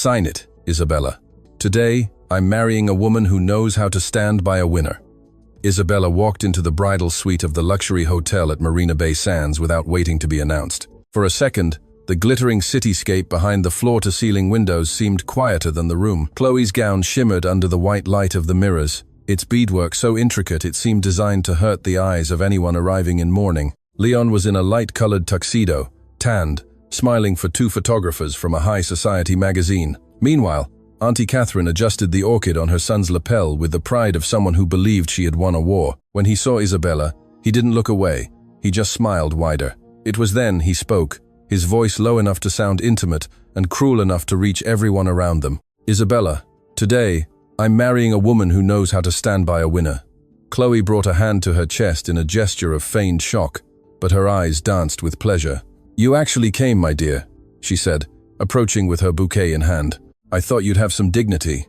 Sign it, Isabella. Today, I'm marrying a woman who knows how to stand by a winner." Isabella walked into the bridal suite of the luxury hotel at Marina Bay Sands without waiting to be announced. For a second, the glittering cityscape behind the floor-to-ceiling windows seemed quieter than the room. Chloe's gown shimmered under the white light of the mirrors, its beadwork so intricate it seemed designed to hurt the eyes of anyone arriving in mourning. Leon was in a light-colored tuxedo, tanned, smiling for two photographers from a high society magazine. Meanwhile, Auntie Catherine adjusted the orchid on her son's lapel with the pride of someone who believed she had won a war. When he saw Isabella, he didn't look away, he just smiled wider. It was then he spoke, his voice low enough to sound intimate and cruel enough to reach everyone around them. "Isabella, today, I'm marrying a woman who knows how to stand by a winner." Chloe brought a hand to her chest in a gesture of feigned shock, but her eyes danced with pleasure. "You actually came, my dear," she said, approaching with her bouquet in hand. "I thought you'd have some dignity."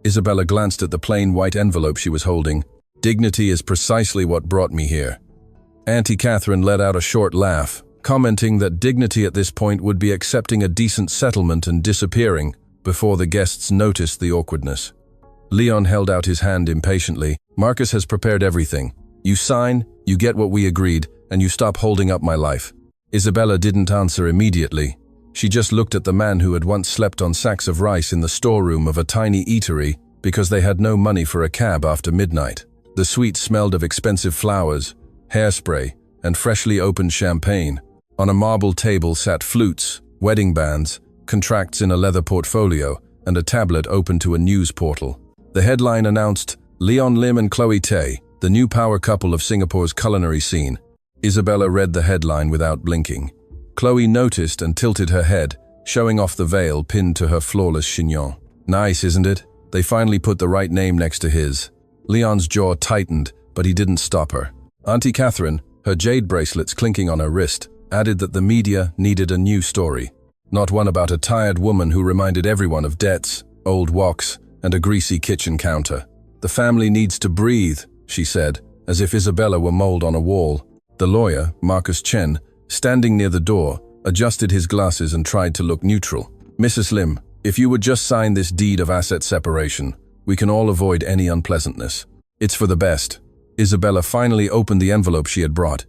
Isabella glanced at the plain white envelope she was holding. "Dignity is precisely what brought me here." Auntie Catherine let out a short laugh, commenting that dignity at this point would be accepting a decent settlement and disappearing before the guests noticed the awkwardness. Leon held out his hand impatiently. "Marcus has prepared everything. You sign, you get what we agreed, and you stop holding up my life." Isabella didn't answer immediately. She just looked at the man who had once slept on sacks of rice in the storeroom of a tiny eatery because they had no money for a cab after midnight. The suite smelled of expensive flowers, hairspray, and freshly opened champagne. On a marble table sat flutes, wedding bands, contracts in a leather portfolio, and a tablet open to a news portal. The headline announced, "Leon Lim and Chloe Tay, the new power couple of Singapore's culinary scene." Isabella read the headline without blinking. Chloe noticed and tilted her head, showing off the veil pinned to her flawless chignon. "Nice, isn't it? They finally put the right name next to his." Leon's jaw tightened, but he didn't stop her. Auntie Catherine, her jade bracelets clinking on her wrist, added that the media needed a new story. Not one about a tired woman who reminded everyone of debts, old woks, and a greasy kitchen counter. "The family needs to breathe," she said, as if Isabella were mold on a wall. The lawyer, Marcus Chen, standing near the door, adjusted his glasses and tried to look neutral. "Mrs. Lim, if you would just sign this deed of asset separation, we can all avoid any unpleasantness. It's for the best." Isabella finally opened the envelope she had brought.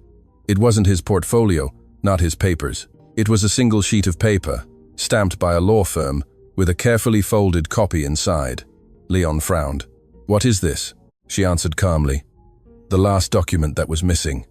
It wasn't his portfolio, not his papers. It was a single sheet of paper, stamped by a law firm, with a carefully folded copy inside. Leon frowned. "What is this?" she answered calmly. "The last document that was missing."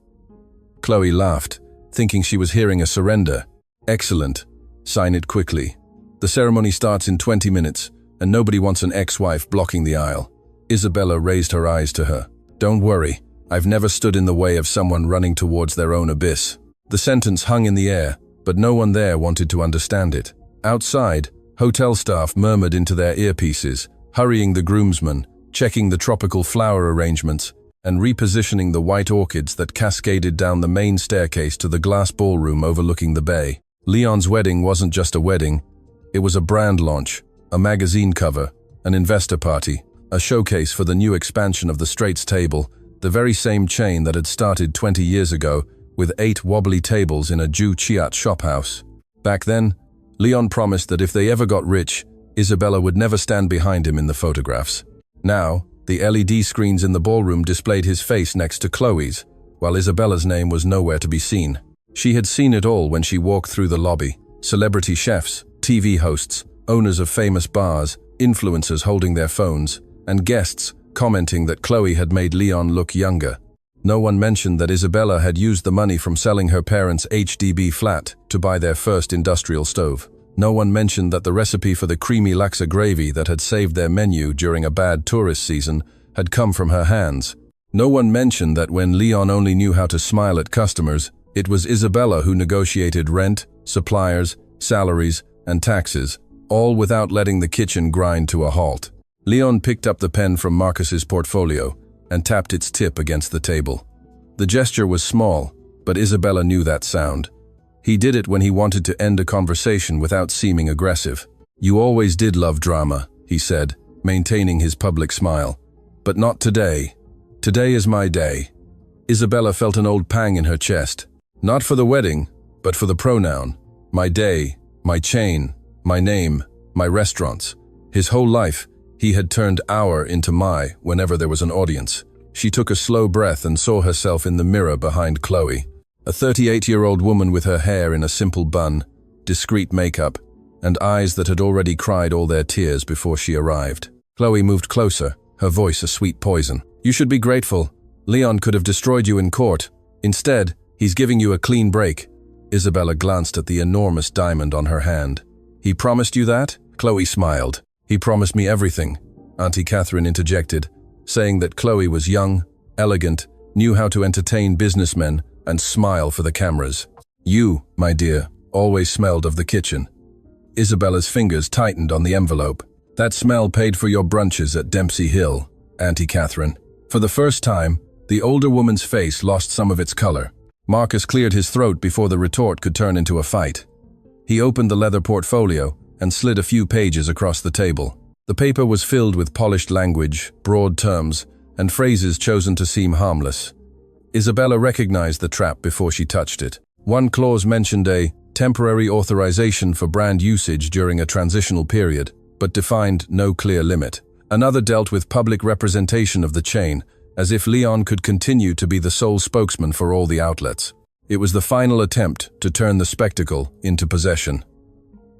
Chloe laughed, thinking she was hearing a surrender. "Excellent. Sign it quickly. The ceremony starts in 20 minutes, and nobody wants an ex-wife blocking the aisle." Isabella raised her eyes to her. "Don't worry, I've never stood in the way of someone running towards their own abyss." The sentence hung in the air, but no one there wanted to understand it. Outside, hotel staff murmured into their earpieces, hurrying the groomsmen, checking the tropical flower arrangements, and repositioning the white orchids that cascaded down the main staircase to the glass ballroom overlooking the bay. Leon's wedding wasn't just a wedding, it was a brand launch, a magazine cover, an investor party, a showcase for the new expansion of the Straits Table, the very same chain that had started 20 years ago with 8 wobbly tables in a Ju Chiat shophouse. Back then, Leon promised that if they ever got rich, Isabella would never stand behind him in the photographs. Now, the LED screens in the ballroom displayed his face next to Chloe's, while Isabella's name was nowhere to be seen. She had seen it all when she walked through the lobby. Celebrity chefs, TV hosts, owners of famous bars, influencers holding their phones, and guests commenting that Chloe had made Leon look younger. No one mentioned that Isabella had used the money from selling her parents' HDB flat to buy their first industrial stove. No one mentioned that the recipe for the creamy laksa gravy that had saved their menu during a bad tourist season had come from her hands. No one mentioned that when Leon only knew how to smile at customers, it was Isabella who negotiated rent, suppliers, salaries, and taxes, all without letting the kitchen grind to a halt. Leon picked up the pen from Marcus's portfolio and tapped its tip against the table. The gesture was small, but Isabella knew that sound. He did it when he wanted to end a conversation without seeming aggressive. "You always did love drama," he said, maintaining his public smile. "But not today. Today is my day." Isabella felt an old pang in her chest. Not for the wedding, but for the pronoun. My day, my chain, my name, my restaurants. His whole life, he had turned our into my whenever there was an audience. She took a slow breath and saw herself in the mirror behind Chloe. A 38-year-old woman with her hair in a simple bun, discreet makeup, and eyes that had already cried all their tears before she arrived. Chloe moved closer, her voice a sweet poison. You should be grateful. Leon could have destroyed you in court. Instead, he's giving you a clean break. Isabella glanced at the enormous diamond on her hand. He promised you that? Chloe smiled. He promised me everything, Auntie Catherine interjected, saying that Chloe was young, elegant, knew how to entertain businessmen, and smile for the cameras. You, my dear, always smelled of the kitchen. Isabella's fingers tightened on the envelope. That smell paid for your brunches at Dempsey Hill, Auntie Catherine. For the first time, the older woman's face lost some of its color. Marcus cleared his throat before the retort could turn into a fight. He opened the leather portfolio and slid a few pages across the table. The paper was filled with polished language, broad terms, and phrases chosen to seem harmless. Isabella recognized the trap before she touched it. One clause mentioned a temporary authorization for brand usage during a transitional period, but defined no clear limit. Another dealt with public representation of the chain, as if Leon could continue to be the sole spokesman for all the outlets. It was the final attempt to turn the spectacle into possession.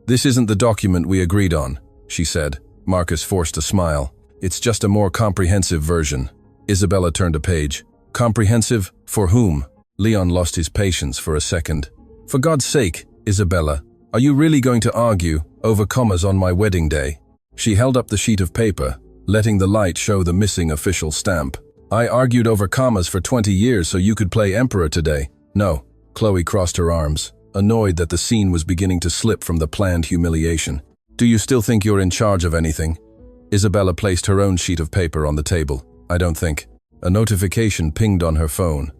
This isn't the document we agreed on, she said. Marcus forced a smile. It's just a more comprehensive version. Isabella turned a page. Comprehensive for whom? Leon lost his patience for a second. For God's sake, Isabella, are you really going to argue over commas on my wedding day? She held up the sheet of paper, letting the light show the missing official stamp. I argued over commas for 20 years so you could play emperor today. No. Chloe crossed her arms, annoyed that the scene was beginning to slip from the planned humiliation. Do you still think you're in charge of anything? Isabella placed her own sheet of paper on the table. I don't think. A notification pinged on her phone.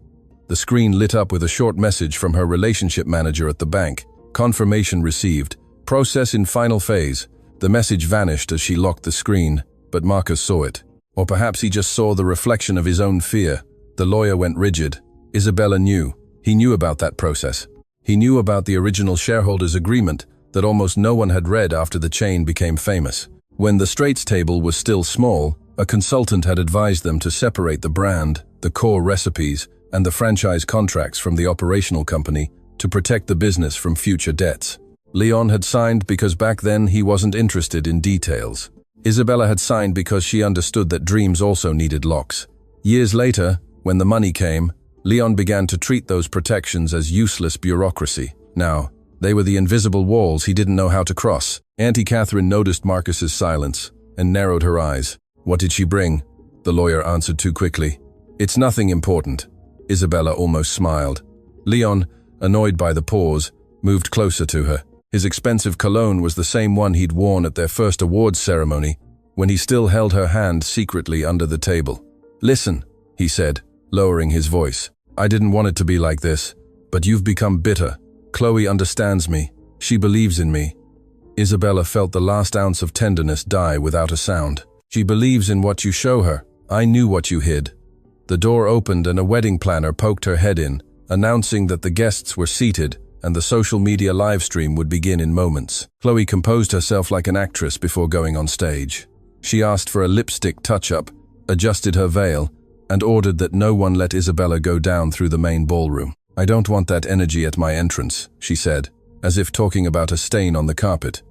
The screen lit up with a short message from her relationship manager at the bank. Confirmation received. Process in final phase. The message vanished as she locked the screen, but Marcus saw it. Or perhaps he just saw the reflection of his own fear. The lawyer went rigid. Isabella knew. He knew about that process. He knew about the original shareholders' agreement that almost no one had read after the chain became famous. When the Straits table was still small, a consultant had advised them to separate the brand, the core recipes, and the franchise contracts from the operational company to protect the business from future debts. Leon had signed because back then he wasn't interested in details. Isabella had signed because she understood that dreams also needed locks. Years later, when the money came, Leon began to treat those protections as useless bureaucracy. Now, they were the invisible walls he didn't know how to cross. Auntie Catherine noticed Marcus's silence and narrowed her eyes. What did she bring? The lawyer answered too quickly. It's nothing important. Isabella almost smiled. Leon, annoyed by the pause, moved closer to her. His expensive cologne was the same one he'd worn at their first awards ceremony, when he still held her hand secretly under the table. Listen, he said, lowering his voice. I didn't want it to be like this, but you've become bitter. Chloe understands me. She believes in me. Isabella felt the last ounce of tenderness die without a sound. She believes in what you show her. I knew what you hid. The door opened and a wedding planner poked her head in, announcing that the guests were seated and the social media livestream would begin in moments. Chloe composed herself like an actress before going on stage. She asked for a lipstick touch-up, adjusted her veil, and ordered that no one let Isabella go down through the main ballroom. I don't want that energy at my entrance, she said, as if talking about a stain on the carpet.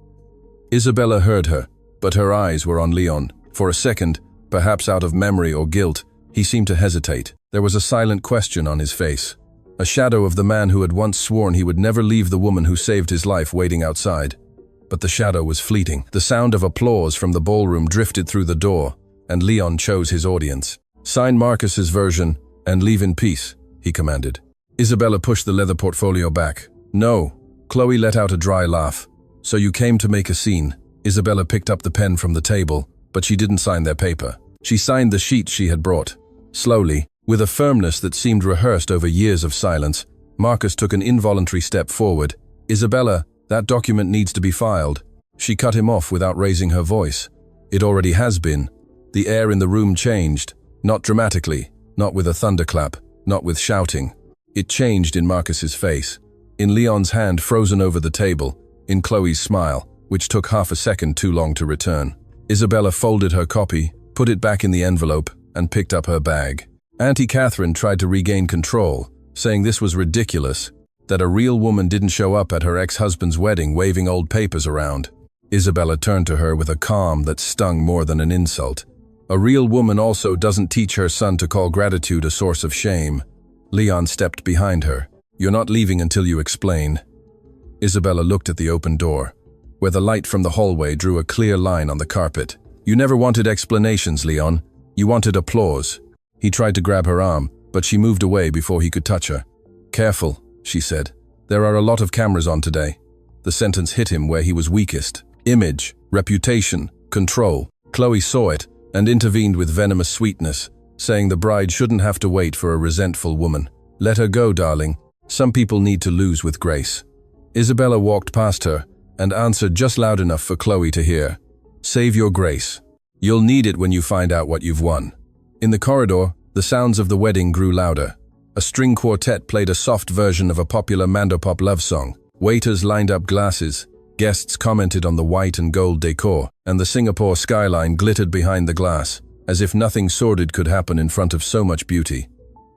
Isabella heard her, but her eyes were on Leon. For a second, perhaps out of memory or guilt, he seemed to hesitate. There was a silent question on his face, a shadow of the man who had once sworn he would never leave the woman who saved his life waiting outside. But the shadow was fleeting. The sound of applause from the ballroom drifted through the door, and Leon chose his audience. Sign Marcus's version and leave in peace, he commanded. Isabella pushed the leather portfolio back. No. Chloe let out a dry laugh. So you came to make a scene. Isabella picked up the pen from the table, but she didn't sign their paper. She signed the sheet she had brought. Slowly, with a firmness that seemed rehearsed over years of silence, Marcus took an involuntary step forward. Isabella, that document needs to be filed. She cut him off without raising her voice. It already has been. The air in the room changed, not dramatically, not with a thunderclap, not with shouting. It changed in Marcus's face, in Leon's hand frozen over the table, in Chloe's smile. which took half a second too long to return. Isabella folded her copy, put it back in the envelope, and picked up her bag. Auntie Catherine tried to regain control, saying this was ridiculous, that a real woman didn't show up at her ex-husband's wedding waving old papers around. Isabella turned to her with a calm that stung more than an insult. A real woman also doesn't teach her son to call gratitude a source of shame. Leon stepped behind her. You're not leaving until you explain. Isabella looked at the open door, where the light from the hallway drew a clear line on the carpet. You never wanted explanations, Leon. You wanted applause. He tried to grab her arm, but she moved away before he could touch her. Careful, she said. There are a lot of cameras on today. The sentence hit him where he was weakest. Image, reputation, control. Chloe saw it and intervened with venomous sweetness, saying the bride shouldn't have to wait for a resentful woman. Let her go, darling. Some people need to lose with grace. Isabella walked past her and answered just loud enough for Chloe to hear. Save your grace. You'll need it when you find out what you've won. In the corridor, the sounds of the wedding grew louder. A string quartet played a soft version of a popular mandopop love song. Waiters lined up glasses. Guests commented on the white and gold decor, and the Singapore skyline glittered behind the glass, as if nothing sordid could happen in front of so much beauty.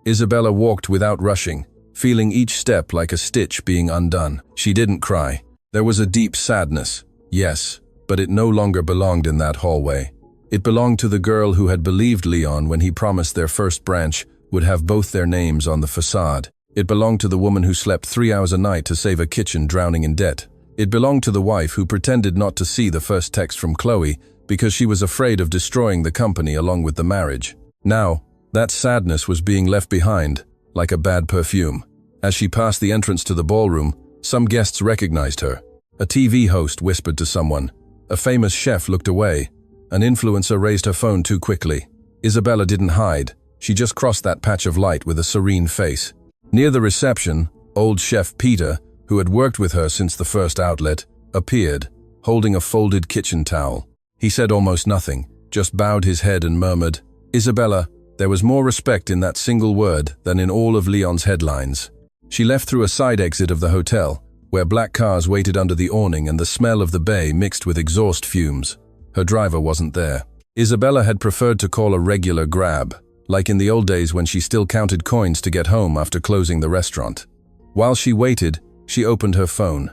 Isabella walked without rushing, feeling each step like a stitch being undone. She didn't cry. There was a deep sadness, yes, but it no longer belonged in that hallway. It belonged to the girl who had believed Leon when he promised their first branch would have both their names on the facade. It belonged to the woman who slept 3 hours a night to save a kitchen drowning in debt. It belonged to the wife who pretended not to see the first text from Chloe because she was afraid of destroying the company along with the marriage. Now, that sadness was being left behind, like a bad perfume. As she passed the entrance to the ballroom, some guests recognized her. A TV host whispered to someone. A famous chef looked away. An influencer raised her phone too quickly. Isabella didn't hide. She just crossed that patch of light with a serene face. Near the reception, old chef Peter, who had worked with her since the first outlet, appeared, holding a folded kitchen towel. He said almost nothing, just bowed his head and murmured, Isabella, there was more respect in that single word than in all of Leon's headlines. She left through a side exit of the hotel, where black cars waited under the awning and the smell of the bay mixed with exhaust fumes. Her driver wasn't there. Isabella had preferred to call a regular grab, like in the old days when she still counted coins to get home after closing the restaurant. While she waited, she opened her phone.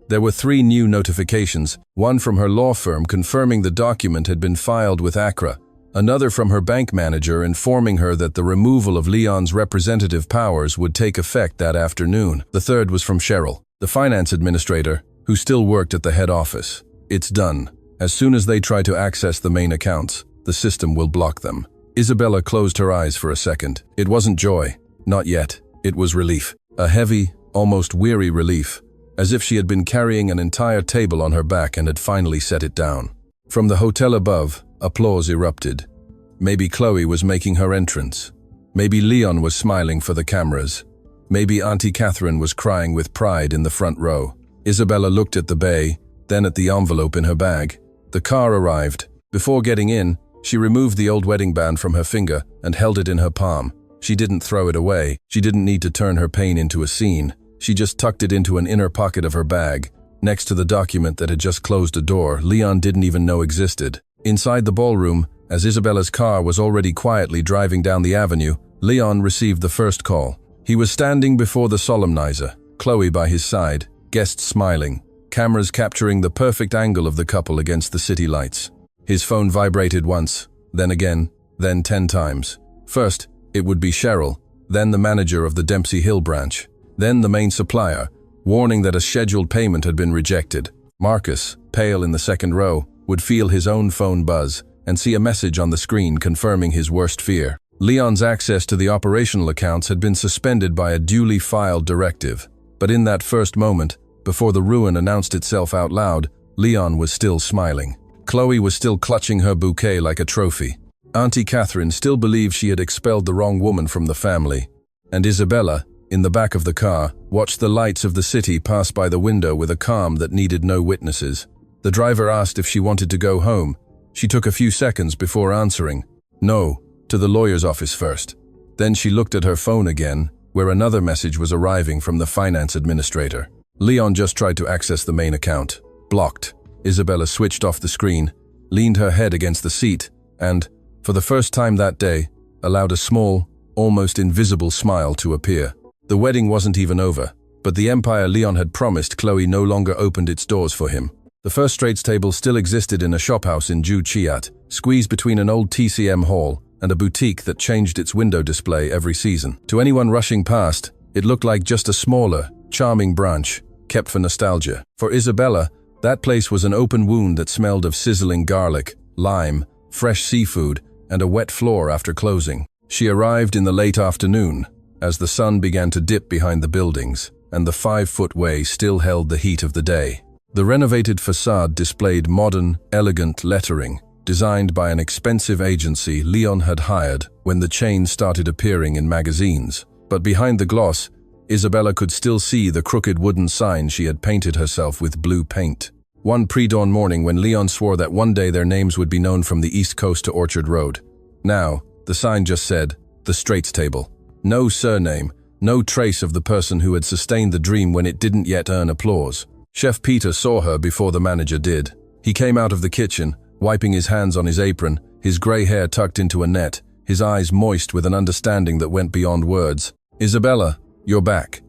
There were 3 new notifications, one from her law firm confirming the document had been filed with ACRA, another from her bank manager informing her that the removal of Leon's representative powers would take effect that afternoon. The third was from Cheryl, the finance administrator, who still worked at the head office. It's done. As soon as they try to access the main accounts, the system will block them. Isabella closed her eyes for a second. It wasn't joy. Not yet. It was relief. A heavy, almost weary relief, as if she had been carrying an entire table on her back and had finally set it down. From the hotel above, applause erupted. Maybe Chloe was making her entrance. Maybe Leon was smiling for the cameras. Maybe Auntie Catherine was crying with pride in the front row. Isabella looked at the bay, then at the envelope in her bag. The car arrived. Before getting in, she removed the old wedding band from her finger and held it in her palm. She didn't throw it away. She didn't need to turn her pain into a scene. She just tucked it into an inner pocket of her bag, next to the document that had just closed a door Leon didn't even know existed. Inside the ballroom, as Isabella's car was already quietly driving down the avenue, Leon received the first call. He was standing before the solemnizer, Chloe by his side, guests smiling, cameras capturing the perfect angle of the couple against the city lights. His phone vibrated once, then again, then 10 times. First, it would be Cheryl, then the manager of the Dempsey Hill branch, then the main supplier, warning that a scheduled payment had been rejected. Marcus, pale in the second row, would feel his own phone buzz and see a message on the screen confirming his worst fear. Leon's access to the operational accounts had been suspended by a duly filed directive. But in that first moment, before the ruin announced itself out loud, Leon was still smiling. Chloe was still clutching her bouquet like a trophy. Auntie Catherine still believed she had expelled the wrong woman from the family. And Isabella, in the back of the car, watched the lights of the city pass by the window with a calm that needed no witnesses. The driver asked if she wanted to go home. She took a few seconds before answering, no, to the lawyer's office first. Then she looked at her phone again, where another message was arriving from the finance administrator. Leon just tried to access the main account. Blocked. Isabella switched off the screen, leaned her head against the seat, and, for the first time that day, allowed a small, almost invisible smile to appear. The wedding wasn't even over, but the empire Leon had promised Chloe no longer opened its doors for him. The first Straits table still existed in a shophouse in Ju Chiat, squeezed between an old TCM hall and a boutique that changed its window display every season. To anyone rushing past, it looked like just a smaller, charming branch, kept for nostalgia. For Isabella, that place was an open wound that smelled of sizzling garlic, lime, fresh seafood, and a wet floor after closing. She arrived in the late afternoon, as the sun began to dip behind the buildings, and the 5-foot way still held the heat of the day. The renovated facade displayed modern, elegant lettering, designed by an expensive agency Leon had hired when the chain started appearing in magazines. But behind the gloss, Isabella could still see the crooked wooden sign she had painted herself with blue paint. One pre-dawn morning when Leon swore that one day their names would be known from the East Coast to Orchard Road. Now, the sign just said, "The Straits Table." No surname, no trace of the person who had sustained the dream when it didn't yet earn applause. Chef Peter saw her before the manager did. He came out of the kitchen, wiping his hands on his apron, his grey hair tucked into a net, his eyes moist with an understanding that went beyond words. "Isabella, you're back."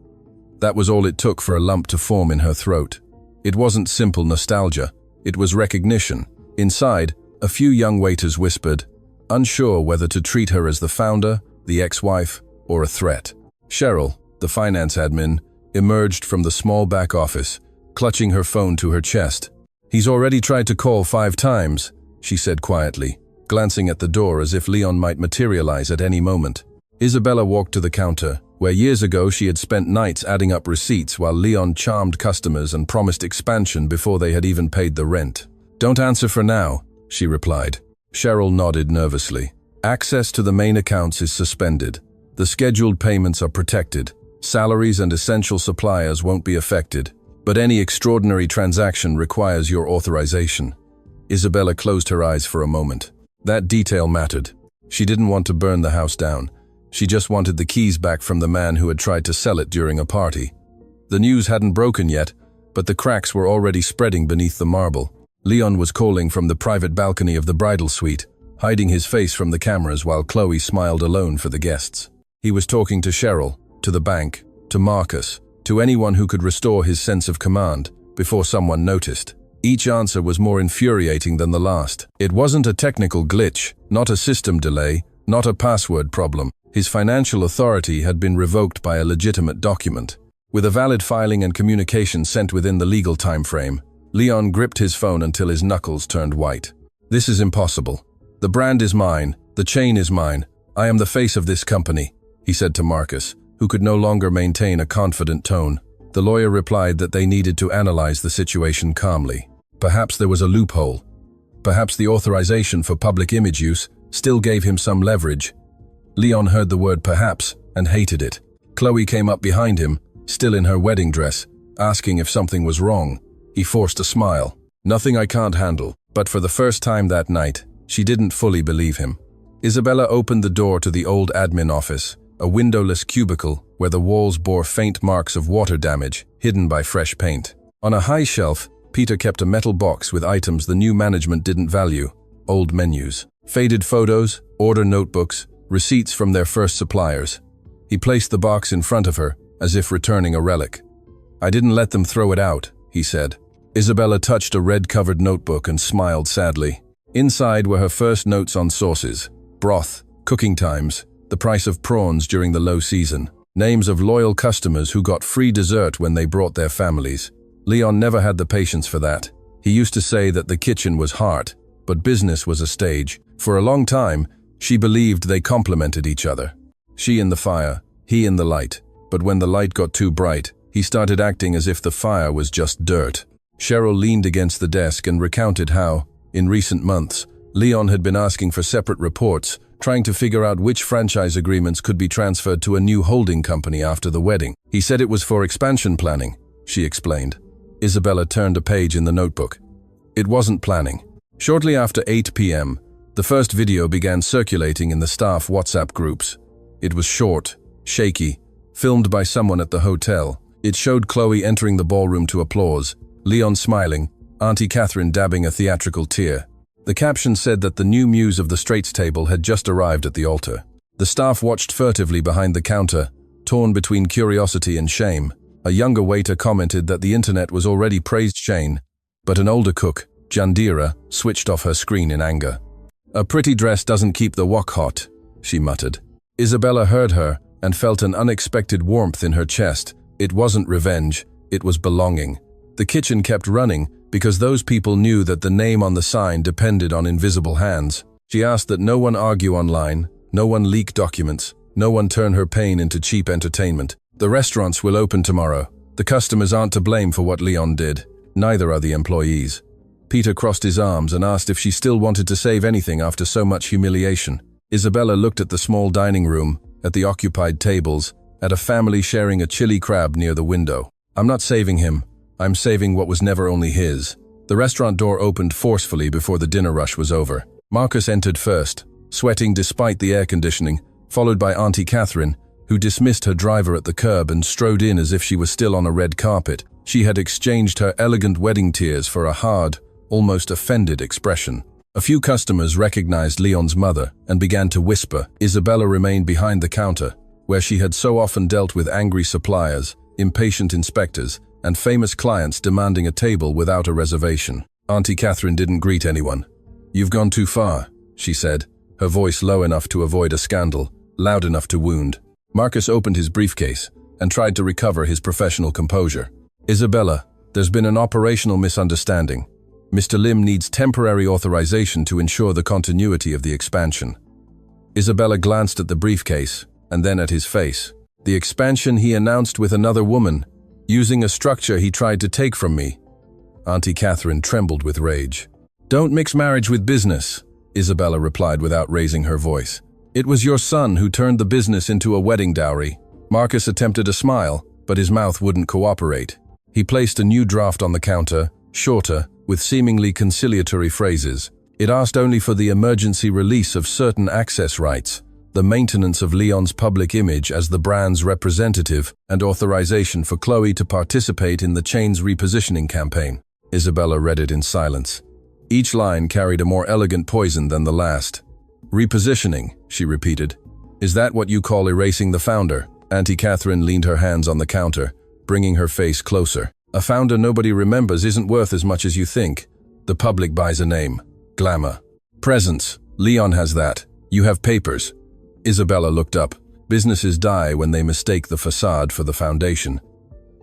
That was all it took for a lump to form in her throat. It wasn't simple nostalgia, it was recognition. Inside, a few young waiters whispered, unsure whether to treat her as the founder, the ex-wife, or a threat. Cheryl, the finance admin, emerged from the small back office, clutching her phone to her chest. "He's already tried to call 5 times, she said quietly, glancing at the door as if Leon might materialize at any moment. Isabella walked to the counter, where years ago she had spent nights adding up receipts while Leon charmed customers and promised expansion before they had even paid the rent. "Don't answer for now," she replied. Cheryl nodded nervously. "Access to the main accounts is suspended. The scheduled payments are protected. Salaries and essential suppliers won't be affected. But any extraordinary transaction requires your authorization." Isabella closed her eyes for a moment. That detail mattered. She didn't want to burn the house down. She just wanted the keys back from the man who had tried to sell it during a party. The news hadn't broken yet, but the cracks were already spreading beneath the marble. Leon was calling from the private balcony of the bridal suite, hiding his face from the cameras while Chloe smiled alone for the guests. He was talking to Cheryl, to the bank, to Marcus, to anyone who could restore his sense of command before someone noticed. Each answer was more infuriating than the last. It wasn't a technical glitch, not a system delay, not a password problem. His financial authority had been revoked by a legitimate document. With a valid filing and communication sent within the legal time frame, Leon gripped his phone until his knuckles turned white. "This is impossible. The brand is mine, the chain is mine. I am the face of this company," he said to Marcus, who could no longer maintain a confident tone. The lawyer replied that they needed to analyze the situation calmly. Perhaps there was a loophole. Perhaps the authorization for public image use still gave him some leverage. Leon heard the word perhaps and hated it. Chloe came up behind him, still in her wedding dress, asking if something was wrong. He forced a smile. "Nothing I can't handle." But for the first time that night, she didn't fully believe him. Isabella opened the door to the old admin office, a windowless cubicle where the walls bore faint marks of water damage, hidden by fresh paint. On a high shelf, Peter kept a metal box with items the new management didn't value, old menus, faded photos, order notebooks, receipts from their first suppliers. He placed the box in front of her, as if returning a relic. "I didn't let them throw it out," he said. Isabella touched a red-covered notebook and smiled sadly. Inside were her first notes on sources, broth, cooking times, the price of prawns during the low season, names of loyal customers who got free dessert when they brought their families. Leon never had the patience for that. He used to say that the kitchen was heart, but business was a stage. For a long time, she believed they complemented each other. She in the fire, he in the light. But when the light got too bright, he started acting as if the fire was just dirt. Cheryl leaned against the desk and recounted how, in recent months, Leon had been asking for separate reports, trying to figure out which franchise agreements could be transferred to a new holding company after the wedding. He said it was for expansion planning, she explained. Isabella turned a page in the notebook. It wasn't planning. Shortly after 8 p.m., the first video began circulating in the staff WhatsApp groups. It was short, shaky, filmed by someone at the hotel. It showed Chloe entering the ballroom to applause, Leon smiling, Auntie Catherine dabbing a theatrical tear. The caption said that the new muse of the Straits table had just arrived at the altar. The staff watched furtively behind the counter, torn between curiosity and shame. A younger waiter commented that the internet was already praised Shane, but an older cook, Jandira, switched off her screen in anger. "A pretty dress doesn't keep the wok hot," she muttered. Isabella heard her and felt an unexpected warmth in her chest. It wasn't revenge, it was belonging. The kitchen kept running because those people knew that the name on the sign depended on invisible hands. She asked that no one argue online, no one leak documents, no one turn her pain into cheap entertainment. The restaurants will open tomorrow. The customers aren't to blame for what Leon did. Neither are the employees. Peter crossed his arms and asked if she still wanted to save anything after so much humiliation. Isabella looked at the small dining room, at the occupied tables, at a family sharing a chili crab near the window. "I'm not saving him. I'm saving what was never only his." The restaurant door opened forcefully before the dinner rush was over. Marcus entered first, sweating despite the air conditioning, followed by Auntie Catherine, who dismissed her driver at the curb and strode in as if she was still on a red carpet. She had exchanged her elegant wedding tears for a hard, almost offended expression. A few customers recognized Leon's mother and began to whisper. Isabella remained behind the counter, where she had so often dealt with angry suppliers, impatient inspectors, and famous clients demanding a table without a reservation. Auntie Catherine didn't greet anyone. "You've gone too far," she said, her voice low enough to avoid a scandal, loud enough to wound. Marcus opened his briefcase and tried to recover his professional composure. "Isabella, there's been an operational misunderstanding. Mr. Lim needs temporary authorization to ensure the continuity of the expansion." Isabella glanced at the briefcase and then at his face. "The expansion he announced with another woman, using a structure he tried to take from me." Auntie Catherine trembled with rage. "Don't mix marriage with business," Isabella replied without raising her voice. "It was your son who turned the business into a wedding dowry." Marcus attempted a smile, but his mouth wouldn't cooperate. He placed a new draft on the counter, shorter, with seemingly conciliatory phrases. It asked only for the emergency release of certain access rights, the maintenance of Leon's public image as the brand's representative, and authorization for Chloe to participate in the chain's repositioning campaign. Isabella read it in silence. Each line carried a more elegant poison than the last. "Repositioning," she repeated. "Is that what you call erasing the founder?" Auntie Catherine leaned her hands on the counter, bringing her face closer. "A founder nobody remembers isn't worth as much as you think. The public buys a name. Glamour. Presence. Leon has that. You have papers." Isabella looked up. Businesses die when they mistake the facade for the foundation.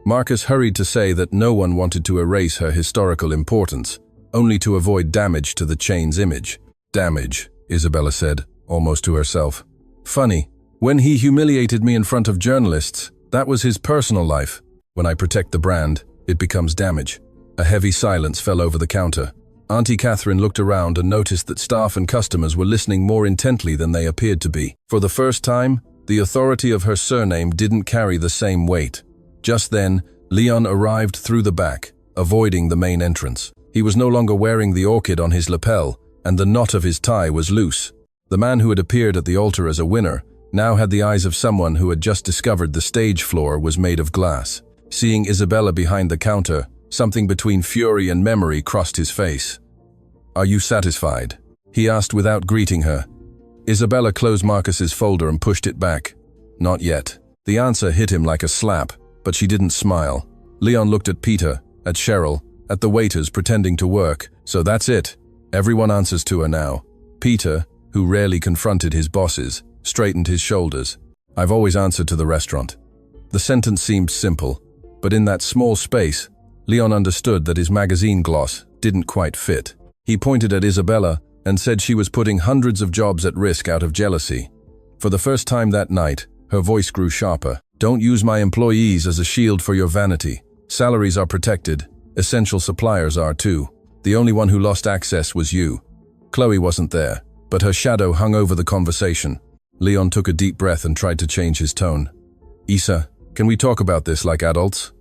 Marcus hurried to say that no one wanted to erase her historical importance, only to avoid damage to the chain's image. "Damage," Isabella said, almost to herself. "Funny. When he humiliated me in front of journalists, that was his personal life. When I protect the brand, it becomes damage." A heavy silence fell over the counter. Auntie Catherine looked around and noticed that staff and customers were listening more intently than they appeared to be. For the first time, the authority of her surname didn't carry the same weight. Just then, Leon arrived through the back, avoiding the main entrance. He was no longer wearing the orchid on his lapel, and the knot of his tie was loose. The man who had appeared at the altar as a winner now had the eyes of someone who had just discovered the stage floor was made of glass. Seeing Isabella behind the counter, something between fury and memory crossed his face. "Are you satisfied?" he asked without greeting her. Isabella closed Marcus's folder and pushed it back. "Not yet." The answer hit him like a slap, but she didn't smile. Leon looked at Peter, at Cheryl, at the waiters pretending to work. "So that's it. Everyone answers to her now." Peter, who rarely confronted his bosses, straightened his shoulders. "I've always answered to the restaurant." The sentence seemed simple, but in that small space, Leon understood that his magazine gloss didn't quite fit. He pointed at Isabella and said she was putting hundreds of jobs at risk out of jealousy. For the first time that night, her voice grew sharper. "Don't use my employees as a shield for your vanity. Salaries are protected. Essential suppliers are too. The only one who lost access was you." Chloe wasn't there, but her shadow hung over the conversation. Leon took a deep breath and tried to change his tone. "Isa, can we talk about this like adults?"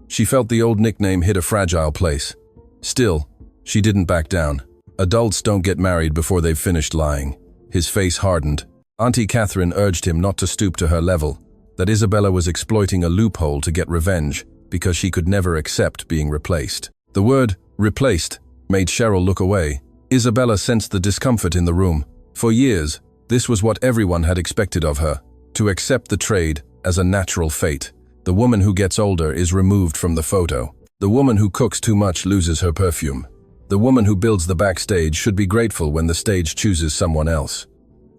She felt the old nickname hit a fragile place. Still, she didn't back down. "Adults don't get married before they've finished lying." His face hardened. Auntie Catherine urged him not to stoop to her level, that Isabella was exploiting a loophole to get revenge because she could never accept being replaced. The word replaced, made Cheryl look away. Isabella sensed the discomfort in the room. For years, this was what everyone had expected of her, to accept the trade as a natural fate. The woman who gets older is removed from the photo. The woman who cooks too much loses her perfume. The woman who builds the backstage should be grateful when the stage chooses someone else.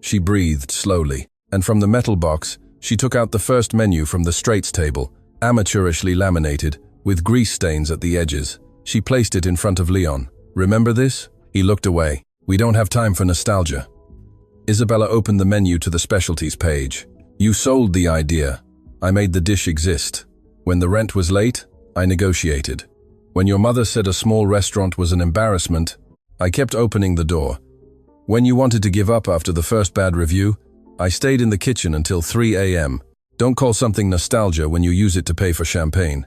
She breathed slowly, and from the metal box, she took out the first menu from the straights table, amateurishly laminated, with grease stains at the edges. She placed it in front of Leon. "Remember this?" He looked away. "We don't have time for nostalgia." Isabella opened the menu to the specialties page. "You sold the idea. I made the dish exist. When the rent was late, I negotiated. When your mother said a small restaurant was an embarrassment, I kept opening the door. When you wanted to give up after the first bad review, I stayed in the kitchen until 3 a.m. Don't call something nostalgia when you use it to pay for champagne."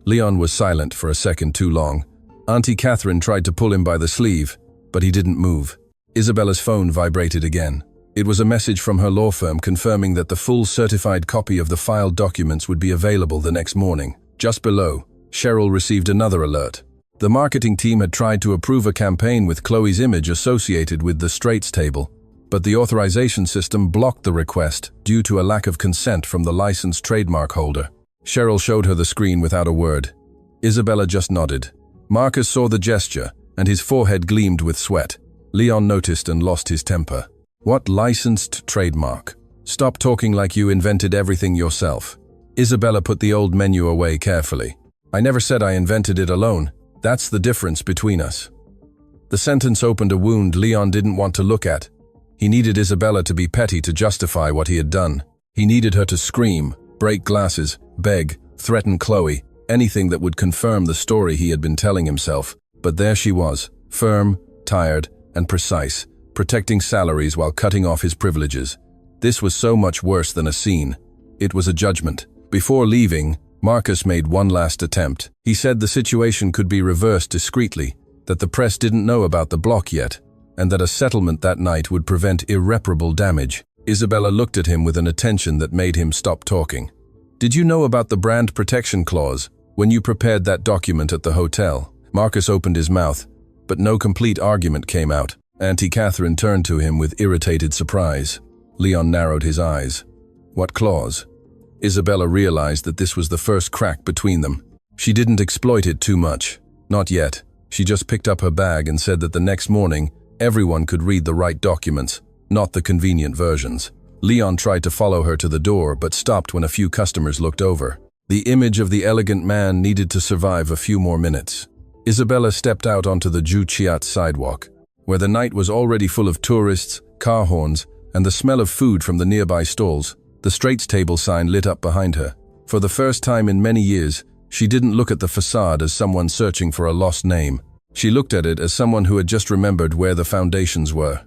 Leon was silent for a second too long. Auntie Catherine tried to pull him by the sleeve, but he didn't move. Isabella's phone vibrated again. It was a message from her law firm confirming that the full certified copy of the filed documents would be available the next morning. Just below, Cheryl received another alert. The marketing team had tried to approve a campaign with Chloe's image associated with the straights table, but the authorization system blocked the request due to a lack of consent from the licensed trademark holder. Cheryl showed her the screen without a word. Isabella just nodded. Marcus saw the gesture, and his forehead gleamed with sweat. Leon noticed and lost his temper. "What licensed trademark? Stop talking like you invented everything yourself." Isabella put the old menu away carefully. "I never said I invented it alone. That's the difference between us." The sentence opened a wound Leon didn't want to look at. He needed Isabella to be petty to justify what he had done. He needed her to scream, break glasses, beg, threaten Chloe, anything that would confirm the story he had been telling himself. But there she was, firm, tired, and precise, protecting salaries while cutting off his privileges. This was so much worse than a scene. It was a judgment. Before leaving, Marcus made one last attempt. He said the situation could be reversed discreetly, that the press didn't know about the block yet, and that a settlement that night would prevent irreparable damage. Isabella looked at him with an attention that made him stop talking. "Did you know about the brand protection clause when you prepared that document at the hotel?" Marcus opened his mouth, but no complete argument came out. Auntie Catherine turned to him with irritated surprise. Leon narrowed his eyes. "What clause?" Isabella realized that this was the first crack between them. She didn't exploit it too much. Not yet. She just picked up her bag and said that the next morning, everyone could read the right documents, not the convenient versions. Leon tried to follow her to the door, but stopped when a few customers looked over. The image of the elegant man needed to survive a few more minutes. Isabella stepped out onto the Juchiat sidewalk, where the night was already full of tourists, car horns, and the smell of food from the nearby stalls. The straights table sign lit up behind her. For the first time in many years, she didn't look at the facade as someone searching for a lost name. She looked at it as someone who had just remembered where the foundations were.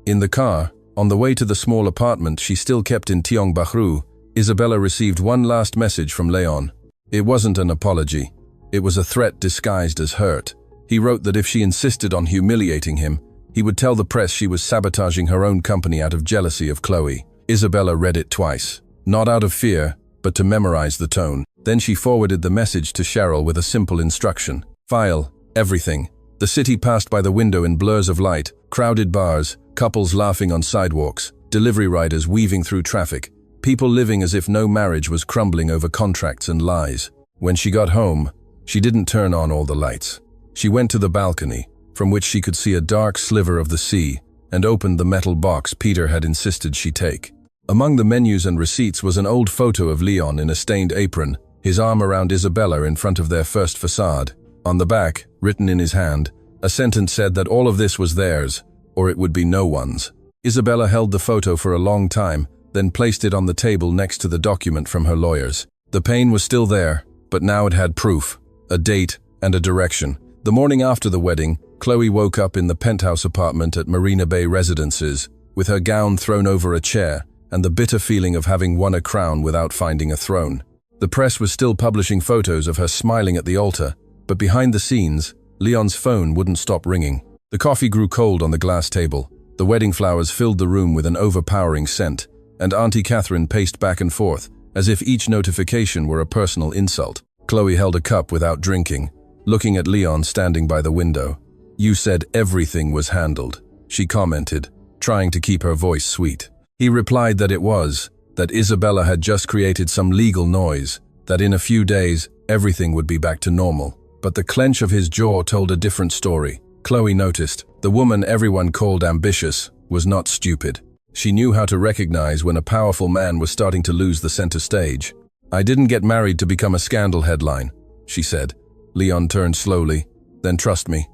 In the car, on the way to the small apartment she still kept in Tiangbahru, Isabella received one last message from Leon. It wasn't an apology. It was a threat disguised as hurt. He wrote that if she insisted on humiliating him, he would tell the press she was sabotaging her own company out of jealousy of Chloe. Isabella read it twice, not out of fear, but to memorize the tone. Then she forwarded the message to Cheryl with a simple instruction. "File everything." The city passed by the window in blurs of light, crowded bars, couples laughing on sidewalks, delivery riders weaving through traffic, people living as if no marriage was crumbling over contracts and lies. When she got home, she didn't turn on all the lights. She went to the balcony, from which she could see a dark sliver of the sea, and opened the metal box Peter had insisted she take. Among the menus and receipts was an old photo of Leon in a stained apron, his arm around Isabella in front of their first facade. On the back, written in his hand, a sentence said that all of this was theirs, or it would be no one's. Isabella held the photo for a long time, then placed it on the table next to the document from her lawyers. The pain was still there, but now it had proof, a date, and a direction. The morning after the wedding, Chloe woke up in the penthouse apartment at Marina Bay Residences, with her gown thrown over a chair, and the bitter feeling of having won a crown without finding a throne. The press was still publishing photos of her smiling at the altar, but behind the scenes, Leon's phone wouldn't stop ringing. The coffee grew cold on the glass table. The wedding flowers filled the room with an overpowering scent, and Auntie Catherine paced back and forth, as if each notification were a personal insult. Chloe held a cup without drinking, looking at Leon standing by the window. "You said everything was handled," she commented, trying to keep her voice sweet. He replied that it was, that Isabella had just created some legal noise, that in a few days, everything would be back to normal. But the clench of his jaw told a different story. Chloe noticed, the woman everyone called ambitious was not stupid. She knew how to recognize when a powerful man was starting to lose the center stage. "I didn't get married to become a scandal headline," she said. Leon turned slowly. "Then trust me."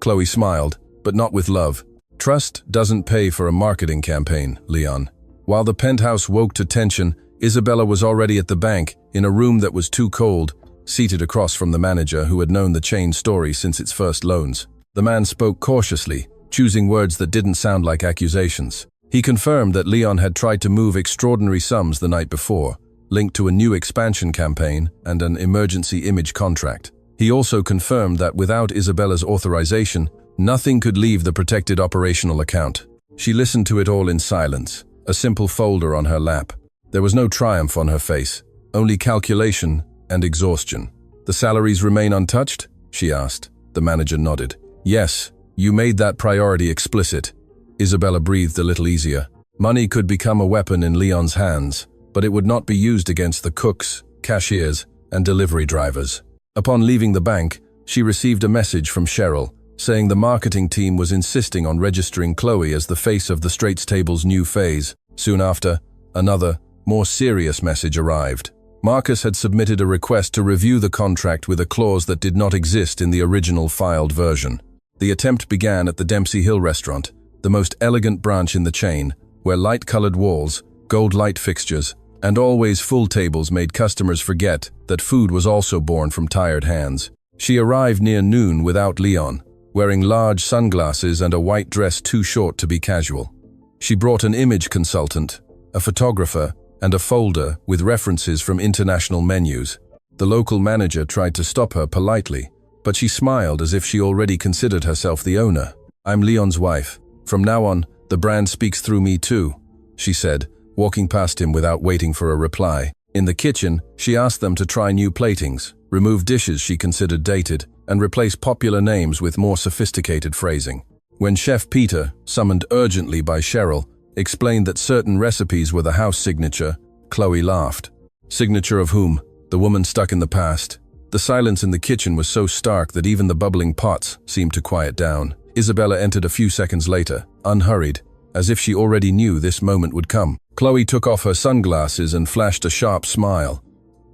Chloe smiled, but not with love. "Trust doesn't pay for a marketing campaign, Leon." While the penthouse woke to tension, Isabella was already at the bank, in a room that was too cold, seated across from the manager who had known the chain's story since its first loans. The man spoke cautiously, choosing words that didn't sound like accusations. He confirmed that Leon had tried to move extraordinary sums the night before, linked to a new expansion campaign and an emergency image contract. He also confirmed that without Isabella's authorization, nothing could leave the protected operational account. She listened to it all in silence, a simple folder on her lap. There was no triumph on her face, only calculation and exhaustion. "The salaries remain untouched?" she asked. The manager nodded. "Yes, you made that priority explicit." Isabella breathed a little easier. Money could become a weapon in Leon's hands, but it would not be used against the cooks, cashiers, and delivery drivers. Upon leaving the bank, she received a message from Cheryl, saying the marketing team was insisting on registering Chloe as the face of the Straits Table's new phase. Soon after, another, more serious message arrived. Marcus had submitted a request to review the contract with a clause that did not exist in the original filed version. The attempt began at the Dempsey Hill restaurant, the most elegant branch in the chain, where light-colored walls, gold light fixtures, and always full tables made customers forget that food was also born from tired hands. She arrived near noon without Leon, wearing large sunglasses and a white dress too short to be casual. She brought an image consultant, a photographer, and a folder with references from international menus. The local manager tried to stop her politely, but she smiled as if she already considered herself the owner. "I'm Leon's wife. From now on, the brand speaks through me too," she said, walking past him without waiting for a reply. In the kitchen, she asked them to try new platings, remove dishes she considered dated, and replace popular names with more sophisticated phrasing. When Chef Peter, summoned urgently by Cheryl, explained that certain recipes were the house signature, Chloe laughed. Signature of whom? The woman stuck in the past. The silence in the kitchen was so stark that even the bubbling pots seemed to quiet down. Isabella entered a few seconds later, unhurried, as if she already knew this moment would come. Chloe took off her sunglasses and flashed a sharp smile.